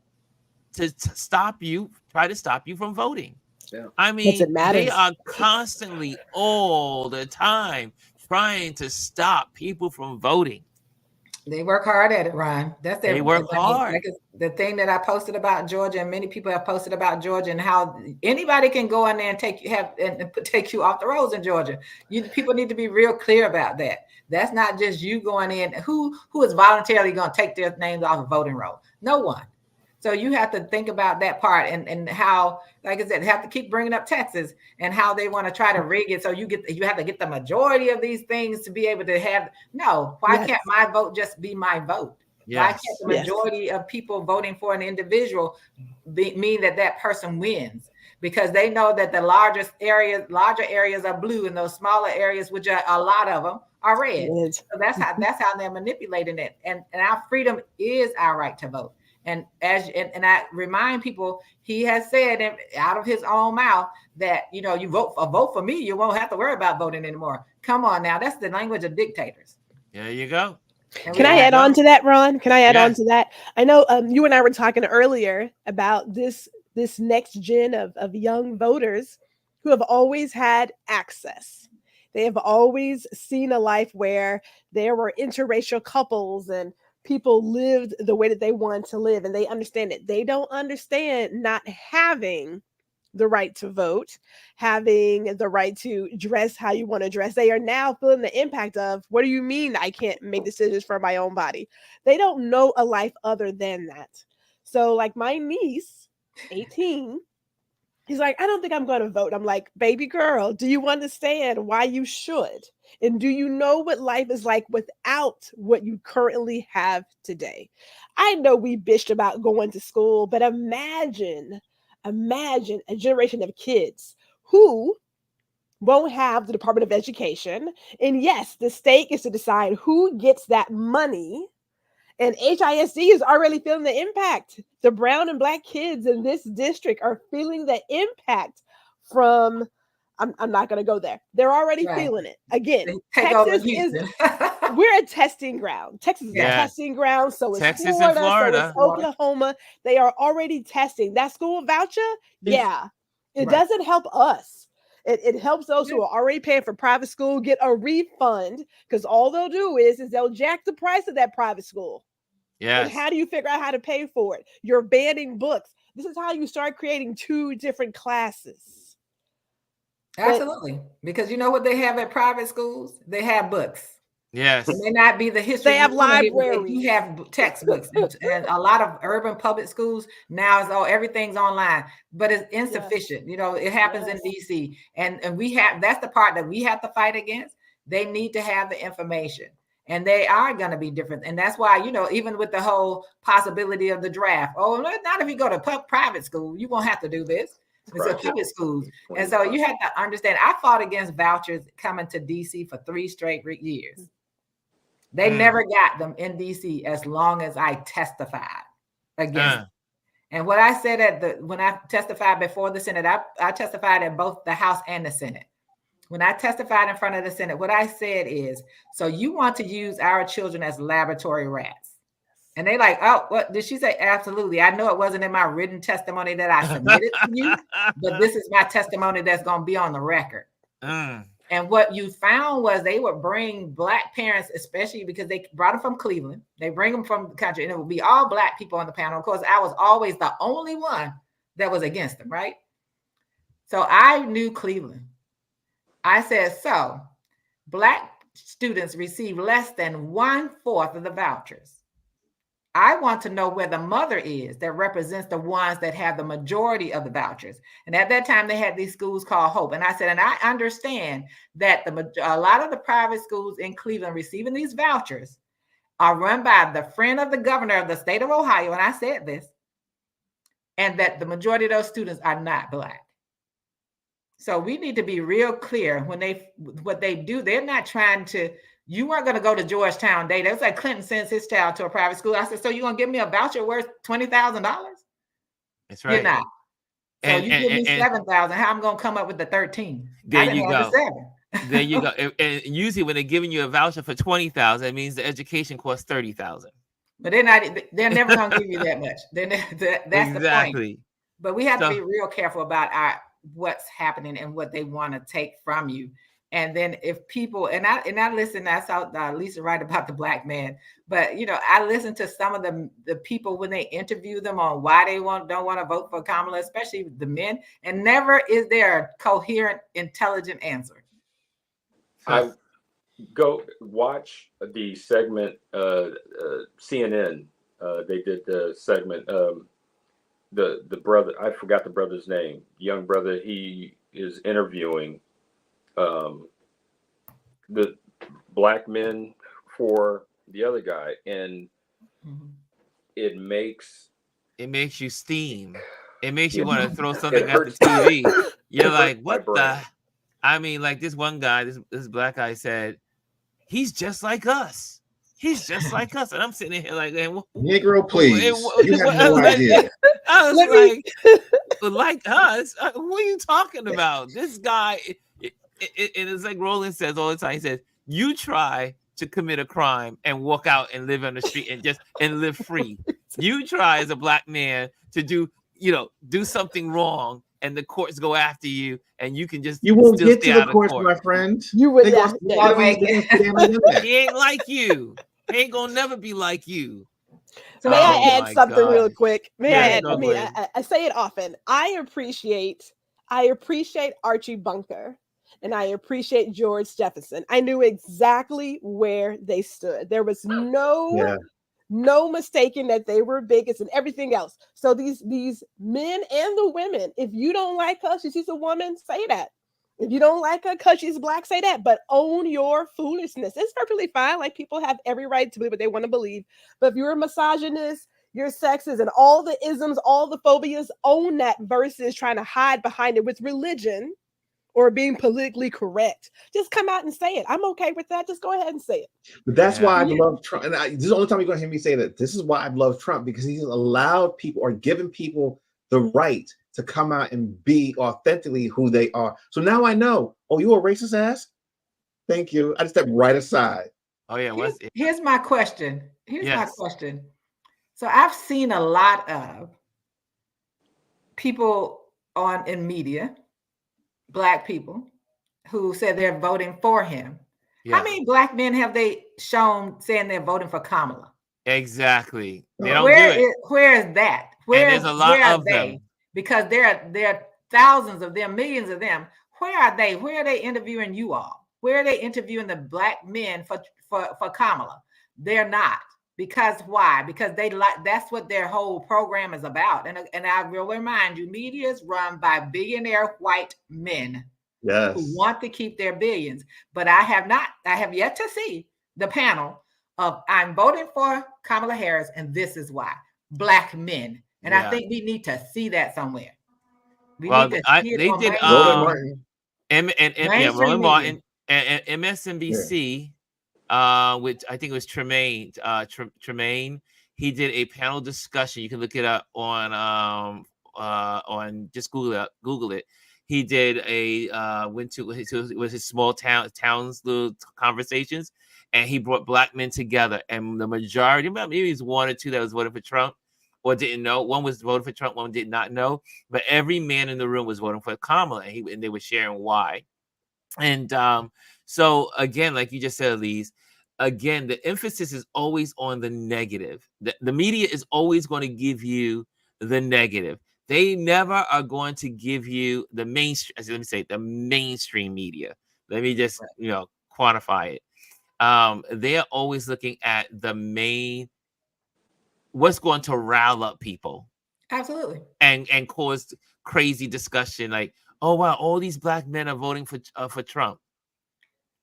to try to stop you from voting? Yeah. I mean, it matters. they are constantly all the time trying to stop people from voting. They work hard at it, Ron. That's their, They work hard. Like the thing that I posted about Georgia, and many people have posted about Georgia, and how anybody can go in there and take you off the roads in Georgia. People need to be real clear about that. That's not just you going in. Who is voluntarily going to take their names off a voting roll? No one. So you have to think about that part and how, like I said, have to keep bringing up Texas and how they want to try to rig it. So you have to get the majority of these things to be able to have. No, why can't my vote just be my vote? Yes. Why can't the majority of people voting for an individual mean that person wins? Because they know that the larger areas are blue, and those smaller areas, which are a lot of them, are red. So that's how they're manipulating it. And our freedom is our right to vote. And I remind people, he has said out of his own mouth that, you vote for me, you won't have to worry about voting anymore. Come on now, that's the language of dictators. There you go. Can I add on to that, Ron? Can I add on to that? I know you and I were talking earlier about this next gen of young voters who have always had access. They have always seen a life where there were interracial couples and people lived the way that they want to live, and they understand it. They don't understand not having the right to vote, having the right to dress how you want to dress. They are now feeling the impact of, what do you mean I can't make decisions for my own body? They don't know a life other than that. So like my niece, 18, he's like, I don't think I'm going to vote. I'm like, baby girl, do you understand why you should? And do you know what life is like without what you currently have today? I know we bitched about going to school, but imagine a generation of kids who won't have the Department of Education. And yes, the state is to decide who gets that money. And HISD is already feeling the impact. The brown and black kids in this district are feeling the impact from, I'm not going to go there. They're already feeling it. Again, Texas we're a testing ground. Texas is a testing ground. So is Texas Florida, and Florida. so is Oklahoma. They are already testing. That school voucher, it doesn't help us. It helps those who are already paying for private school get a refund, because all they'll do is they'll jack the price of that private school. Yes. And how do you figure out how to pay for it? You're banning books. This is how you start creating two different classes. Absolutely. Because you know what they have at private schools? They have books. Yes. It may not be the history. They have libraries. You have textbooks, and a lot of urban public schools now is everything's online, but it's insufficient. It happens in DC, and we have, that's the part that we have to fight against. They need to have the information, And they are going to be different. And that's why, even with the whole possibility of the draft, not if you go to private school, you won't have to do this. It's a public schools. And so you have to understand, I fought against vouchers coming to DC for 3 straight years. They never got them in DC as long as I testified against them. And what I said when I testified before the Senate, I testified at both the House and the Senate. When I testified in front of the Senate, what I said is, so you want to use our children as laboratory rats. And they like, oh, what did she say? Absolutely. I know it wasn't in my written testimony that I submitted to you, but this is my testimony that's going to be on the record. And what you found was they would bring Black parents, especially because they brought them from Cleveland. They bring them from the country, and it would be all Black people on the panel. Of course, I was always the only one that was against them, right? So I knew Cleveland. I said, so Black students receive less than 1/4 of the vouchers. I want to know where the mother is that represents the ones that have the majority of the vouchers. And at that time, they had these schools called Hope. And I said, and I understand that a lot of the private schools in Cleveland receiving these vouchers are run by the friend of the governor of the state of Ohio. And I said this, and that the majority of those students are not Black. So we need to be real clear what they do. They're not trying to, you weren't going to go to Georgetown Day. That's like Clinton sends his child to a private school. I said, so you're going to give me a voucher worth $20,000? That's right. You're not. So you give me $7,000. How I'm going to come up with the 13? There you go. There you go. And usually when they're giving you a voucher for $20,000, it means the education costs $30,000. But they're never going to give you that much. That's exactly the point. But we have to be real careful about what's happening and what they want to take from you. And then if people, and I listen, I saw Lisa write about the Black man, but I listen to some of the people when they interview them on why they don't want to vote for Kamala, especially the men, and never is there a coherent, intelligent answer. I go watch the segment, CNN, they did the segment, the brother, I forgot the brother's name, young brother, he is interviewing the Black men for the other guy, and it makes you steam. It makes you want to throw something at the TV. You're like, what the? I mean, like this one guy, this Black guy said, he's just like us. He's just like us. And I'm sitting here like, Negro, please. You have no idea. I was like us? What are you talking about? This guy, and it's like Roland says all the time. He says, you try to commit a crime and walk out and live on the street and live free. You try as a Black man to do something wrong, and the courts go after you, and you can just won't get to the courts, my friend. You would not. He ain't like you. He ain't gonna never be like you. So may I add something real quick? I say it often. I appreciate Archie Bunker, and I appreciate George Jefferson. I knew exactly where they stood. There was no mistaking that they were bigots and everything else. So these men and the women, if you don't like her, she's a woman, say that. If you don't like her because she's Black, say that. But own your foolishness. It's perfectly fine. Like, people have every right to believe what they want to believe. But if you're a misogynist, you're sexist, and all the isms, all the phobias, own that versus trying to hide behind it with religion or being politically correct. Just come out and say it. I'm okay with that. Just go ahead and say it. But that's why I love Trump. And this is the only time you're going to hear me say that. This is why I love Trump, because he's allowed people or given people the right to come out and be authentically who they are. So now I know, you a racist ass? Thank you. I just stepped right aside. Oh, yeah. Here's my question. My question. So I've seen a lot of people in media, Black people, who said they're voting for him. Yeah. How many Black men have they shown saying they're voting for Kamala? Exactly. They don't do it. Where is that? There's a lot of them. Because there are thousands of them, millions of them. Where are they? Where are they interviewing you all? Where are they interviewing the Black men for Kamala? They're not. Because why? Because that's what their whole program is about. And I will remind you, media is run by billionaire white men who want to keep their billions. But I have yet to see the panel of I'm voting for Kamala Harris, and this is why. Black men. And I think we need to see that somewhere. We need to see it they on did Roland Martin. Roland Martin and MSNBC, which I think it was Tremaine. He did a panel discussion. You can look it up on just Google it. He did went to his small towns little conversations, and he brought Black men together. And the majority, maybe it's one or two that was voting for Trump or didn't know. One was voting for Trump, one did not know. But every man in the room was voting for Kamala, and they were sharing why. And so again, like you just said, Elise, again, the emphasis is always on the negative. The media is always going to give you the negative. They never are going to give you the mainstream. Let me say the mainstream media. Let me just quantify it. They're always looking at the main, what's going to rile up people. Absolutely. And cause crazy discussion like, oh wow, all these Black men are voting for Trump.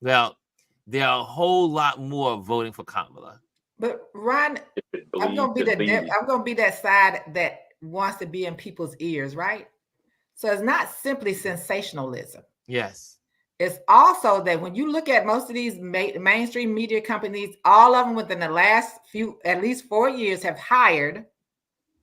Well, there are a whole lot more voting for Kamala. But Ron, I'm gonna be that side that wants to be in people's ears, right? So it's not simply sensationalism. Yes. It's also that when you look at most of these mainstream media companies, all of them within the last at least 4 years have hired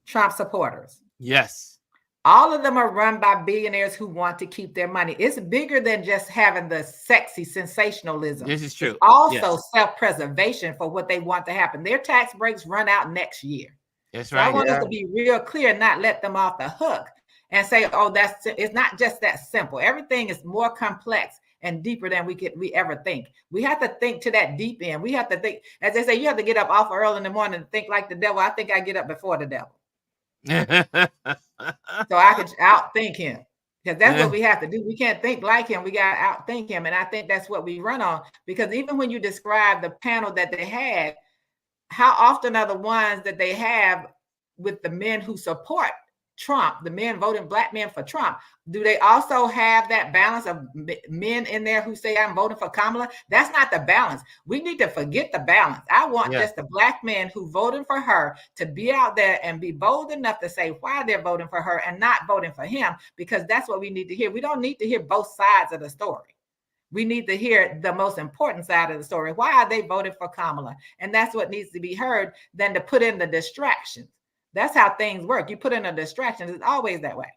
Trump supporters. Yes. All of them are run by billionaires who want to keep their money. It's bigger than just having the sexy sensationalism. This is true. It's also self-preservation for what they want to happen. Their tax breaks run out next year. That's so right. I want us to be real clear and not let them off the hook and say, oh, it's not just that simple. Everything is more complex and deeper than we ever think. We have to think to that deep end. We have to think, as they say, you have to get up off early in the morning and think like the devil. I think I get up before the devil. So I could outthink him, because that's what we have to do. We can't think like him. We got to outthink him. And I think that's what we run on, because even when you describe the panel that they had, how often are the ones that they have with the men who support Trump, the men voting Black men for Trump, do they also have that balance of men in there who say I'm voting for Kamala? That's not the balance. We need to forget the balance. I want just the Black men who voted for her to be out there and be bold enough to say why they're voting for her and not voting for him, because that's what we need to hear. We don't need to hear both sides of the story. We need to hear the most important side of the story. Why are they voting for Kamala? And that's what needs to be heard, than to put in the distractions. That's how things work. You put in a distraction. It's always that way.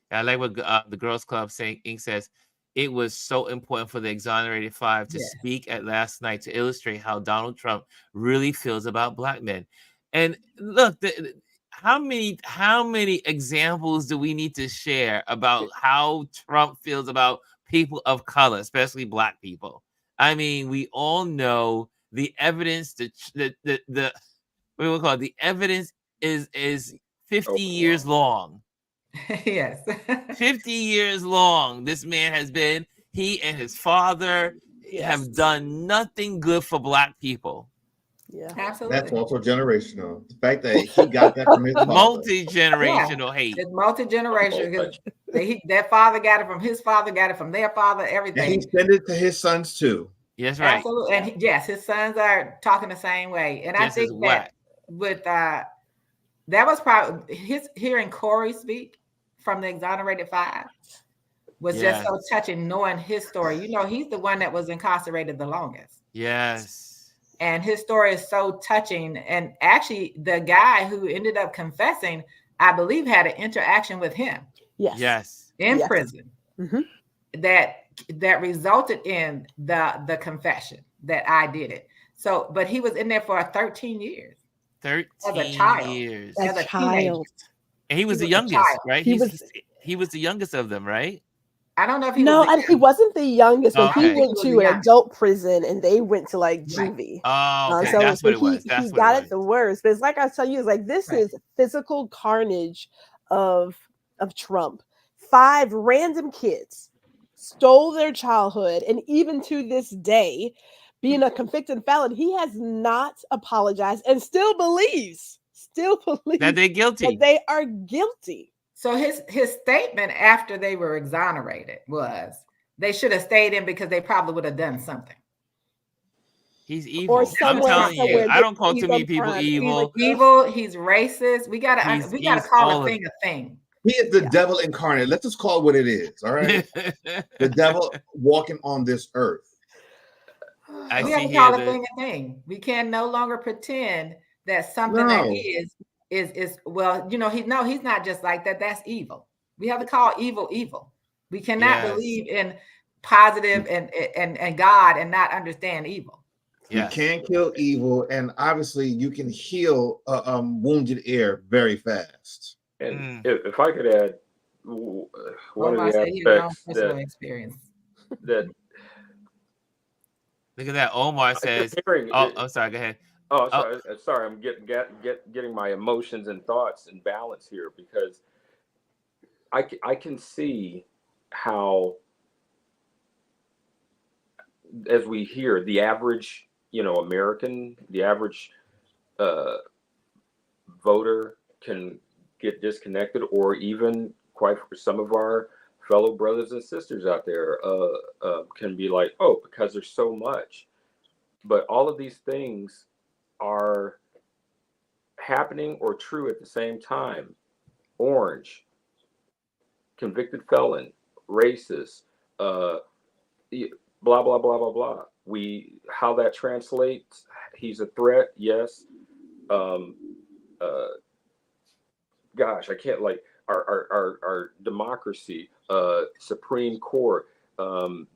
I like what the Girls Club Inc. says. It was so important for the Exonerated Five to speak at last night to illustrate how Donald Trump really feels about Black men. And look, how many examples do we need to share about how Trump feels about people of color, especially Black people? I mean, we all know the evidence. The evidence is 50 years long. Yes. 50 years long. This man has been, he and his father have done nothing good for Black people. Yeah, absolutely. That's also generational. The fact that he got that from his father. Multi-generational hate. It's multi-generational. Their father got it from his father, got it from their father, everything. And he sent it to his sons too. Yes, right. Absolutely. And his sons are talking the same way. And just I think that with that was probably hearing Corey speak from the Exonerated Five was just so touching, knowing his story. You know, he's the one that was incarcerated the longest. Yes. And his story is so touching. And actually, the guy who ended up confessing, I believe, had an interaction with him. Yes. In prison. Mm-hmm. That resulted in the confession that I did it. So, but he was in there for 13 years. 13 as a child. years. As a teenager. And he was the youngest, right? He was the youngest of them, right? I don't know if he he wasn't the youngest when he went to an adult prison and they went to like juvie. Oh, okay. That's what it was. He got it the worst. But it's like I tell you, it's like this is physical carnage of Trump. 5 random kids stole their childhood, and even to this day, being a convicted felon, he has not apologized and still believes that they're guilty. That they are guilty. So his statement after they were exonerated was they should have stayed in because they probably would have done something. He's evil. Or I'm someone telling you, somewhere I don't call he's too on many people Prime. evil. He's evil. He's racist. We gotta He's call all a of thing a thing. He is the Yeah. devil incarnate. Let's just call it what it is. All right. The devil walking on this earth. I We see have to here call a that thing a thing. We can no longer pretend that something that No. is well, he's not just like that. That's evil. We have to call evil evil. We cannot Yes. believe in positive and God and not understand evil. You yes. can kill evil, and obviously you can heal wounded air very fast. And if I could add one Omar of the said he had no aspects personal that experience. that Look at that. Omar says, "Oh, I'm sorry. Go ahead." Oh, sorry. I'm getting my emotions and thoughts in balance here, because I can see how, as we hear, the average American, the average voter can get disconnected, or even quite for some of our fellow brothers and sisters out there can be like, oh, because there's so much. But all of these things are happening or true at the same time. Orange, convicted felon, racist, blah, blah, blah, blah, blah. How that translates, he's a threat, yes. Gosh, I can't, like, our democracy, Supreme Court,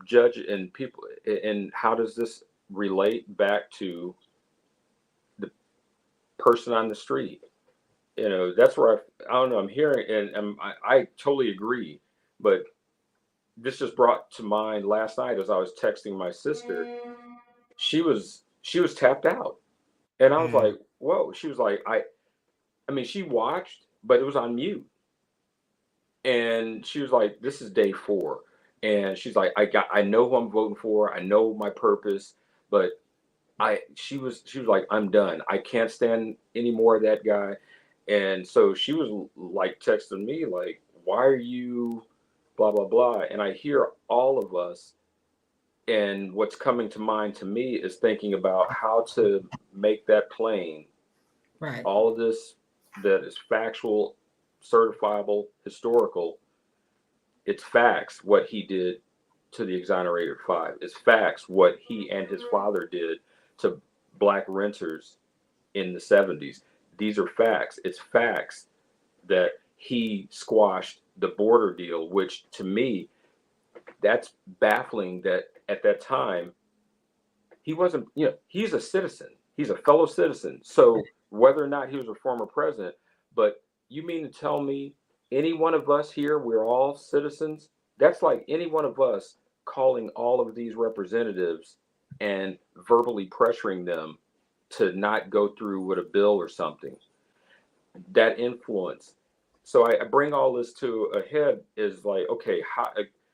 judge and people, and how does this relate back to the person on the street? That's where I don't know, I'm hearing, and I totally agree, but this just brought to mind last night as I was texting my sister. She was tapped out, and I was like, whoa. She was like, I mean, she watched, but it was on mute, and she was like, this is day 4, and she's like, I know who I'm voting for, I know my purpose, but she was like, I'm done, I can't stand any more of that guy. And so she was like texting me like, why are you blah blah blah? And I hear all of us, and what's coming to mind to me is thinking about how to make that plain. Right. All of this that is factual, certifiable, historical, it's facts what he did to the exonerated 5. It's facts what he and his father did to black renters in the 70s. These are facts. It's facts that he squashed the border deal, which to me, that's baffling that at that time, he wasn't, he's a citizen. He's a fellow citizen. So whether or not he was a former president, but you mean to tell me any one of us here, we're all citizens? That's like any one of us calling all of these representatives and verbally pressuring them to not go through with a bill or something. That influence. So I bring all this to a head is like, okay,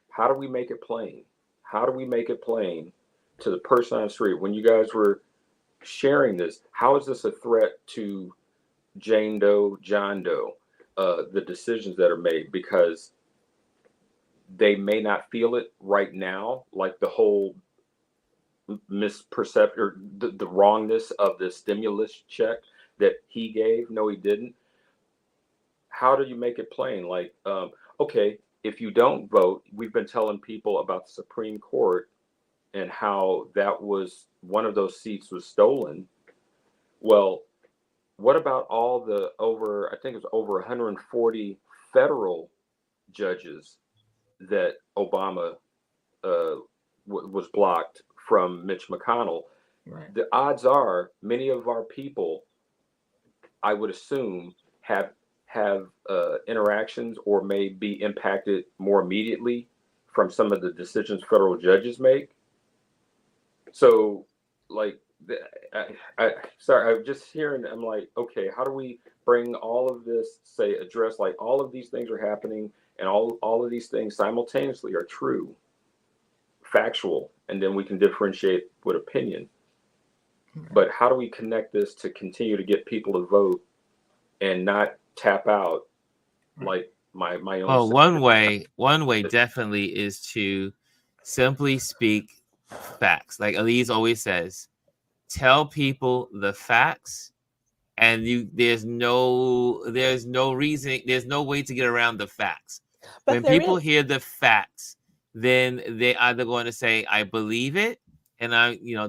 how do we make it plain? How do we make it plain to the person on the street? When you guys were sharing this, how is this a threat to Jane Doe, John Doe, the decisions that are made? Because they may not feel it right now, like the whole misperception or the wrongness of the stimulus check that he gave. No, he didn't. How do you make it plain? Like, okay, if you don't vote, we've been telling people about the Supreme Court and how that was one of those seats was stolen. Well, what about all the I think it was over 140 federal judges that Obama was blocked from Mitch McConnell? Right. The odds are many of our people, I would assume, have interactions or may be impacted more immediately from some of the decisions federal judges make. So, like, sorry, I'm just hearing, I'm like, okay, how do we bring all of this, address, like, all of these things are happening and all of these things simultaneously are true, factual, and then we can differentiate with opinion. But how do we connect this to continue to get people to vote and not tap out like my own? Well, one way definitely is to simply speak facts. Like Elise always says, tell people the facts, and there's no reason, there's no way to get around the facts. But when people hear the facts, then they either going to say, I believe it, and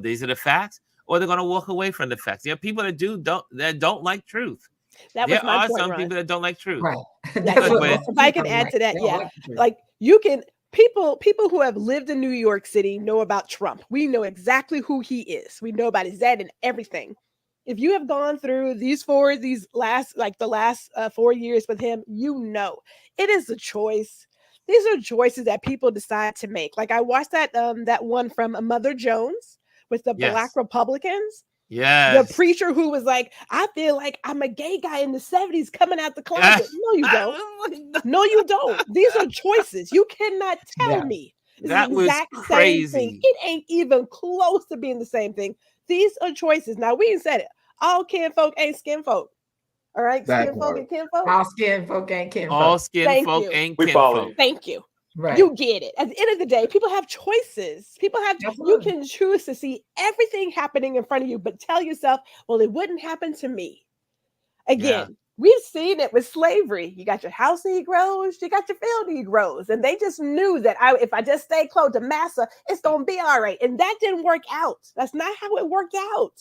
these are the facts, or they're going to walk away from the facts. There are people that don't like truth. There are some people that don't like truth. Right. If I can add to that, like you can people who have lived in New York City know about Trump. We know exactly who he is. We know about his dad and everything. If you have gone through the last 4 years with him, it is a choice. These are choices that people decide to make. Like I watched that one from Mother Jones with the Black Republicans. Yes. The preacher who was like, I feel like I'm a gay guy in the 70s coming out the closet. No, you don't. No, you don't. These are choices. You cannot tell me. That was crazy. Same thing. It ain't even close to being the same thing. These are choices. Now, we said it. All kin folk ain't skin folk. All right? Skin folk and kin folk. All skin folk ain't kin folk. All skin folk ain't kin folk. Thank you. Right. You get it. At the end of the day, people have choices. You can choose to see everything happening in front of you, but tell yourself, well, it wouldn't happen to me. Again, we've seen it with slavery. You got your house Negroes, you got your field Negroes, and they just knew that if I just stay close to massa, it's going to be all right. And that didn't work out. That's not how it worked out.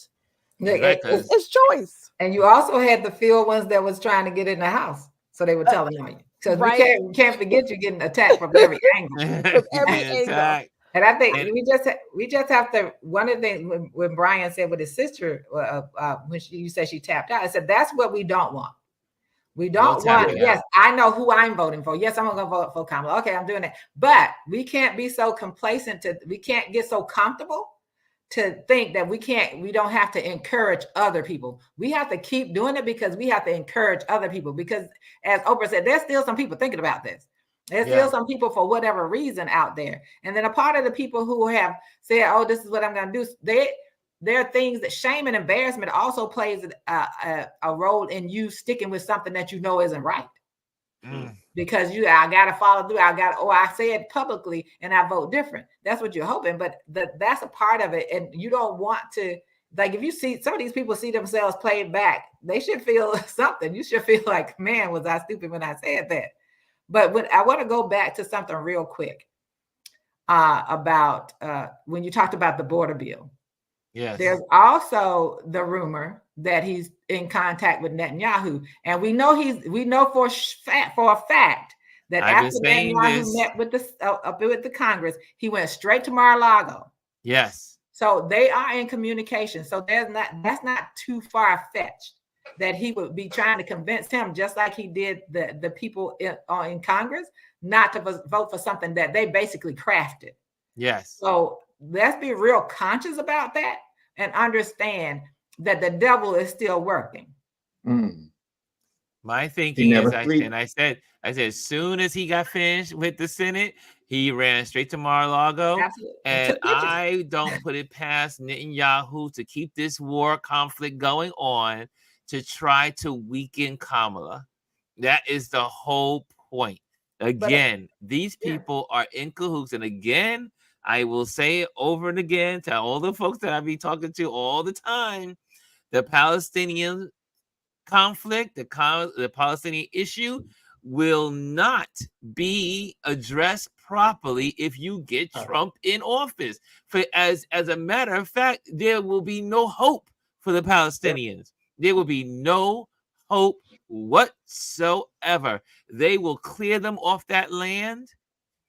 It's choice. And you also had the field ones that was trying to get in the house. So they were telling you. So we can't forget you getting attacked from every angle. And I think we just have to. One of the things when Brian said with his sister, when you said she tapped out, I said that's what we don't want. We don't want. Yes, I know who I'm voting for. Yes, I'm gonna vote for Kamala. Okay, I'm doing it. But we can't be so complacent. We can't get so comfortable to think that we don't have to encourage other people. We have to keep doing it because we have to encourage other people. Because as Oprah said, there's still some people thinking about this. There's still some people for whatever reason out there. And then a part of the people who have said, oh, this is what I'm going to do. There are things that shame and embarrassment also plays a role in you sticking with something that you know isn't right. Because I got to follow through. I say it publicly and I vote different. That's what you're hoping. But that's a part of it. And you don't want to, like, if you see some of these people see themselves played back, they should feel something. You should feel like, man, was I stupid when I said that? But I want to go back to something real quick about when you talked about the border bill. Yes. There's also the rumor that he's in contact with Netanyahu, and we know for a fact that after Netanyahu met with the Congress, he went straight to Mar-a-Lago. Yes. So they are in communication. So that's not too far fetched that he would be trying to convince him, just like he did the people in Congress, not to vote for something that they basically crafted. Yes. So let's be real conscious about that and understand that the devil is still working. My thinking is, I said, as soon as he got finished with the Senate, he ran straight to Mar-a-Lago. Absolutely. And I don't put it past Netanyahu to keep this war conflict going on to try to weaken Kamala. That is the whole point. Again, these people are in cahoots. And again, I will say it over and again to all the folks that I be talking to all the time. The Palestinian conflict, the Palestinian issue will not be addressed properly if you get Trump in office. For as a matter of fact, there will be no hope for the Palestinians. There will be no hope whatsoever. They will clear them off that land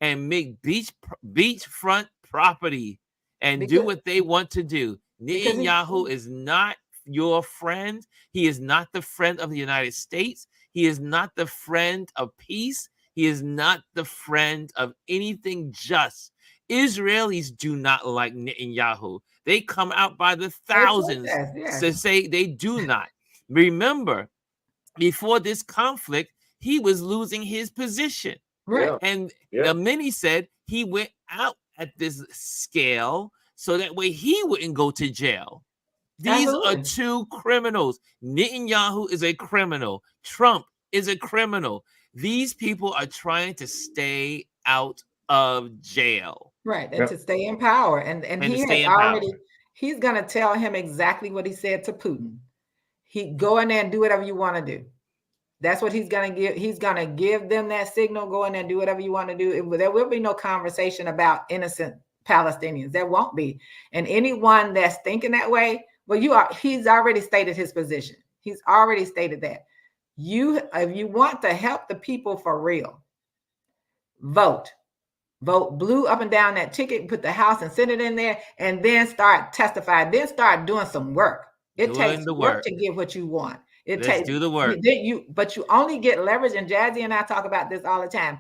and make beachfront property and do what they want to do. Netanyahu is not your friend. He is not the friend of the United States. He is not the friend of peace. He is not the friend of anything just. Israelis do not like Netanyahu. They come out by the thousands to say they do not. Remember, before this conflict, he was losing his position. Right. And many said he went out at this scale so that way he wouldn't go to jail. These are two criminals. Netanyahu is a criminal. Trump is a criminal. These people are trying to stay out of jail. Right. And to stay in power. And he to stay has in already power. he's going to tell him exactly what he said to Putin. He go in there and do whatever you want to do. That's what he's going to give. He's going to give them that signal. Go in there and do whatever you want to do. There will be no conversation about innocent Palestinians. There won't be. And anyone that's thinking that way, well, he's already stated his position. He's already stated that. If you want to help the people for real, vote blue up and down that ticket, put the House and Senate in there, and then start testifying. Then start doing some work. It takes work to get what you want. Let's do the work. But you only get leverage, and Jazzy and I talk about this all the time.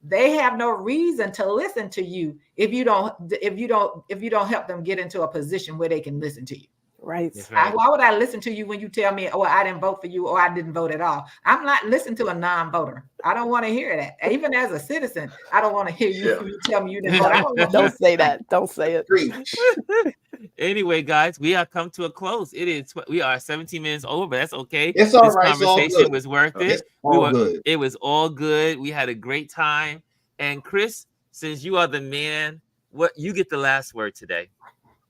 They have no reason to listen to you if you don't help them get into a position where they can listen to you. Right. Why would I listen to you when you tell me, oh, I didn't vote for you, or I didn't vote at all? I'm not listening to a non-voter. I don't want to hear that. Even as a citizen, I don't want to hear you tell me you didn't vote. Don't say that. Don't say it. Anyway, guys, we are come to a close. We are 17 minutes over, but that's okay. It's all this right. Conversation was worth it. Good. It was all good. We had a great time. And Chris, since you are the man, you get the last word today.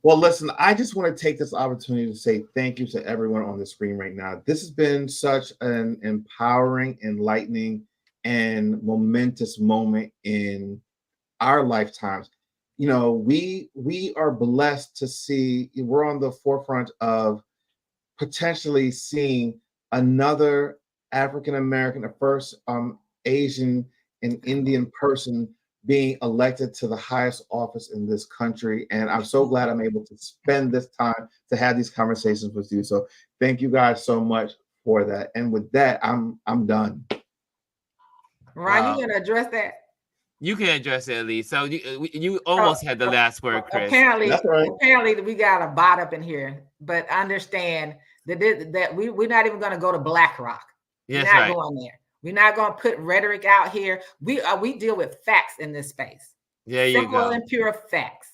Well, listen, I just want to take this opportunity to say thank you to everyone on the screen right now. This has been such an empowering, enlightening, and momentous moment in our lifetimes. You know, we are blessed to see, we're on the forefront of potentially seeing another African-American, the first Asian and Indian person being elected to the highest office in this country. And I'm so glad I'm able to spend this time to have these conversations with you. So thank you guys so much for that. And with that, I'm done. Ron, you gonna address that? You can address it, Lee. So you almost had the last word, Chris. Apparently we got a bot up in here, but understand that we're not even gonna go to BlackRock. Yes, we're not going there. We're not going to put rhetoric out here. We deal with facts in this space. There you go. Simple and pure facts.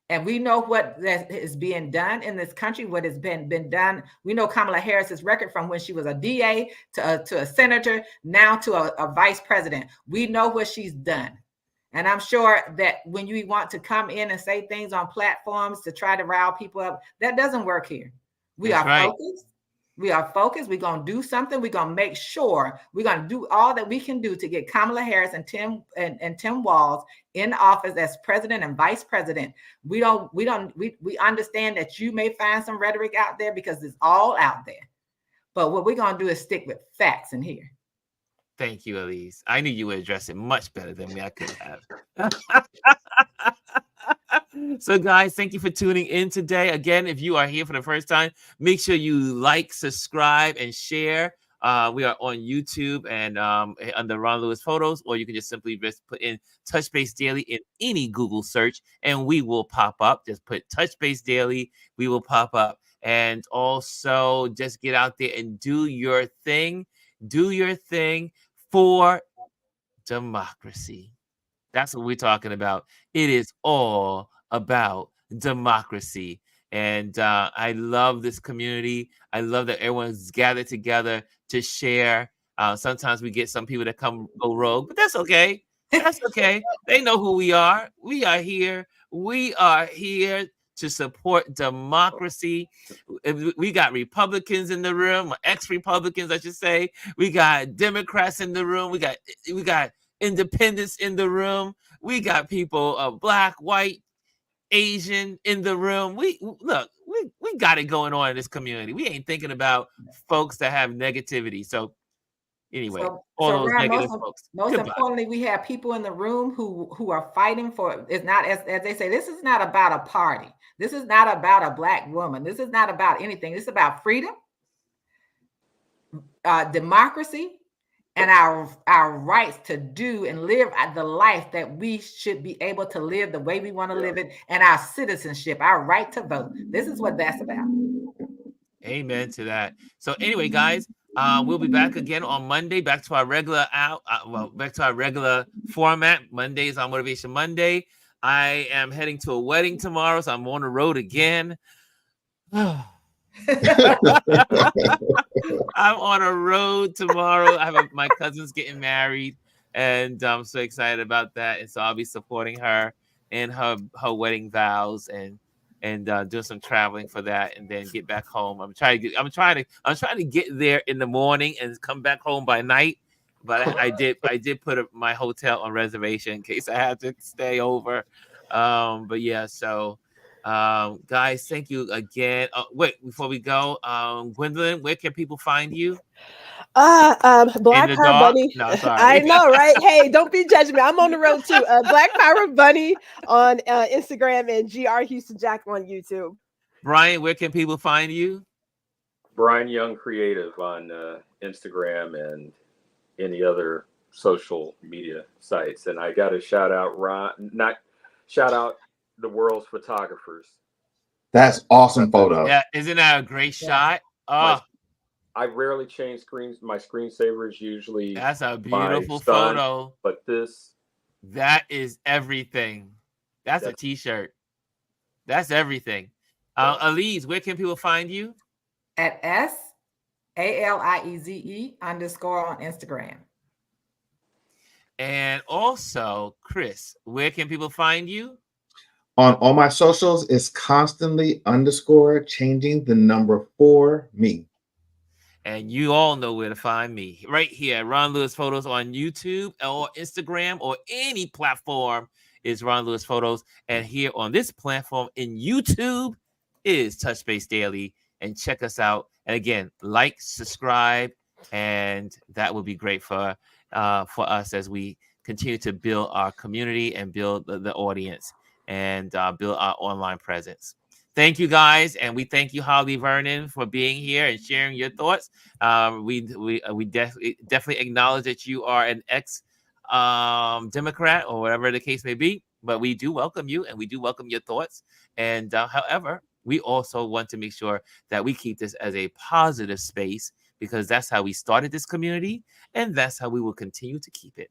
And we know what that is being done in this country, what has been done. We know Kamala Harris's record from when she was a DA to a senator, now to a vice president. We know what she's done. And I'm sure that when you want to come in and say things on platforms to try to rile people up, that doesn't work here. We are focused. We are focused. We're going to do something. We're going to make sure we're going to do all that we can do to get Kamala Harris and Tim Walz in office as president and vice president. We understand that you may find some rhetoric out there because it's all out there. But what we're going to do is stick with facts in here. Thank you, Elise. I knew you would address it much better than me. I could have. So, guys, thank you for tuning in today. Again, if you are here for the first time, make sure you like, subscribe, and share. We are on YouTube and under Ron Lewis Photos, or you can just simply put in Touch Base Daily in any Google search, and we will pop up. Just put Touch Base Daily, we will pop up. And also, just get out there and do your thing. Do your thing for democracy. That's what we're talking about. It is all about democracy. And I love this community. I love that everyone's gathered together to share. Sometimes we get some people that go rogue, but that's okay. That's okay. They know who we are. We are here. We are here to support democracy. We got Republicans in the room, ex-Republicans, I should say. We got Democrats in the room. We got independents in the room. We got people of Black, white, Asian in the room. We got it going on in this community. We ain't thinking about folks that have negativity. So anyway, all those negative folks. Most importantly, we have people in the room who are fighting for. It's not as they say. This is not about a party. This is not about a Black woman. This is not about anything. This is about freedom, democracy, and our rights to do and live the life that we should be able to live the way we want to live it, and our citizenship, our right to vote. This is what that's about. Amen to that. So anyway, guys, we'll be back again on Monday, back to our regular format. Mondays on Motivation Monday. I am heading to a wedding tomorrow, so I'm on the road again. I'm on a road tomorrow. My cousin's getting married, and I'm so excited about that. And so I'll be supporting her in her wedding vows. And and do some traveling for that, and then get back home. I'm trying to get there in the morning and come back home by night. But I did put my hotel on reservation in case I had to stay over. But yeah, so guys, thank you again. Wait, before we go, Gwendolyn, where can people find you? Black Power Bunny. No, sorry. I know, right? Hey, don't be judging me. I'm on the road too. Black Power Bunny on Instagram and GR Houston Jack on YouTube. Brian, where can people find you? Brian Young Creative on Instagram and any other social media sites. And I got to shout out the world's photographers. That's awesome photo. Yeah, isn't that a great shot? Oh, I rarely change screens. My screensaver is usually that's a beautiful photo. But that is everything. That's a t-shirt. That's everything. Alize, where can people find you? At SALIEZE _ on Instagram. And also, Chris, where can people find you? On all my socials, it's constantly _ changing the number for me. And you all know where to find me. Right here, Ron Lewis Photos on YouTube or Instagram or any platform is Ron Lewis Photos. And here on this platform in YouTube is Touch Base Daily. And check us out. And again, like, subscribe, and that would be great for us as we continue to build our community and build the audience and build our online presence. Thank you, guys, and we thank you, Holly Vernon, for being here and sharing your thoughts. We definitely acknowledge that you are an ex-Democrat or whatever the case may be, but we do welcome you and we do welcome your thoughts. And however, we also want to make sure that we keep this as a positive space because that's how we started this community and that's how we will continue to keep it.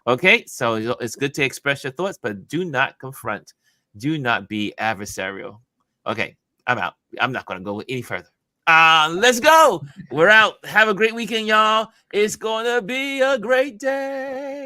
Okay, so it's good to express your thoughts, but do not confront. Do not be adversarial. Okay, I'm out. I'm not going to go any further. Let's go. We're out. Have a great weekend, y'all. It's going to be a great day.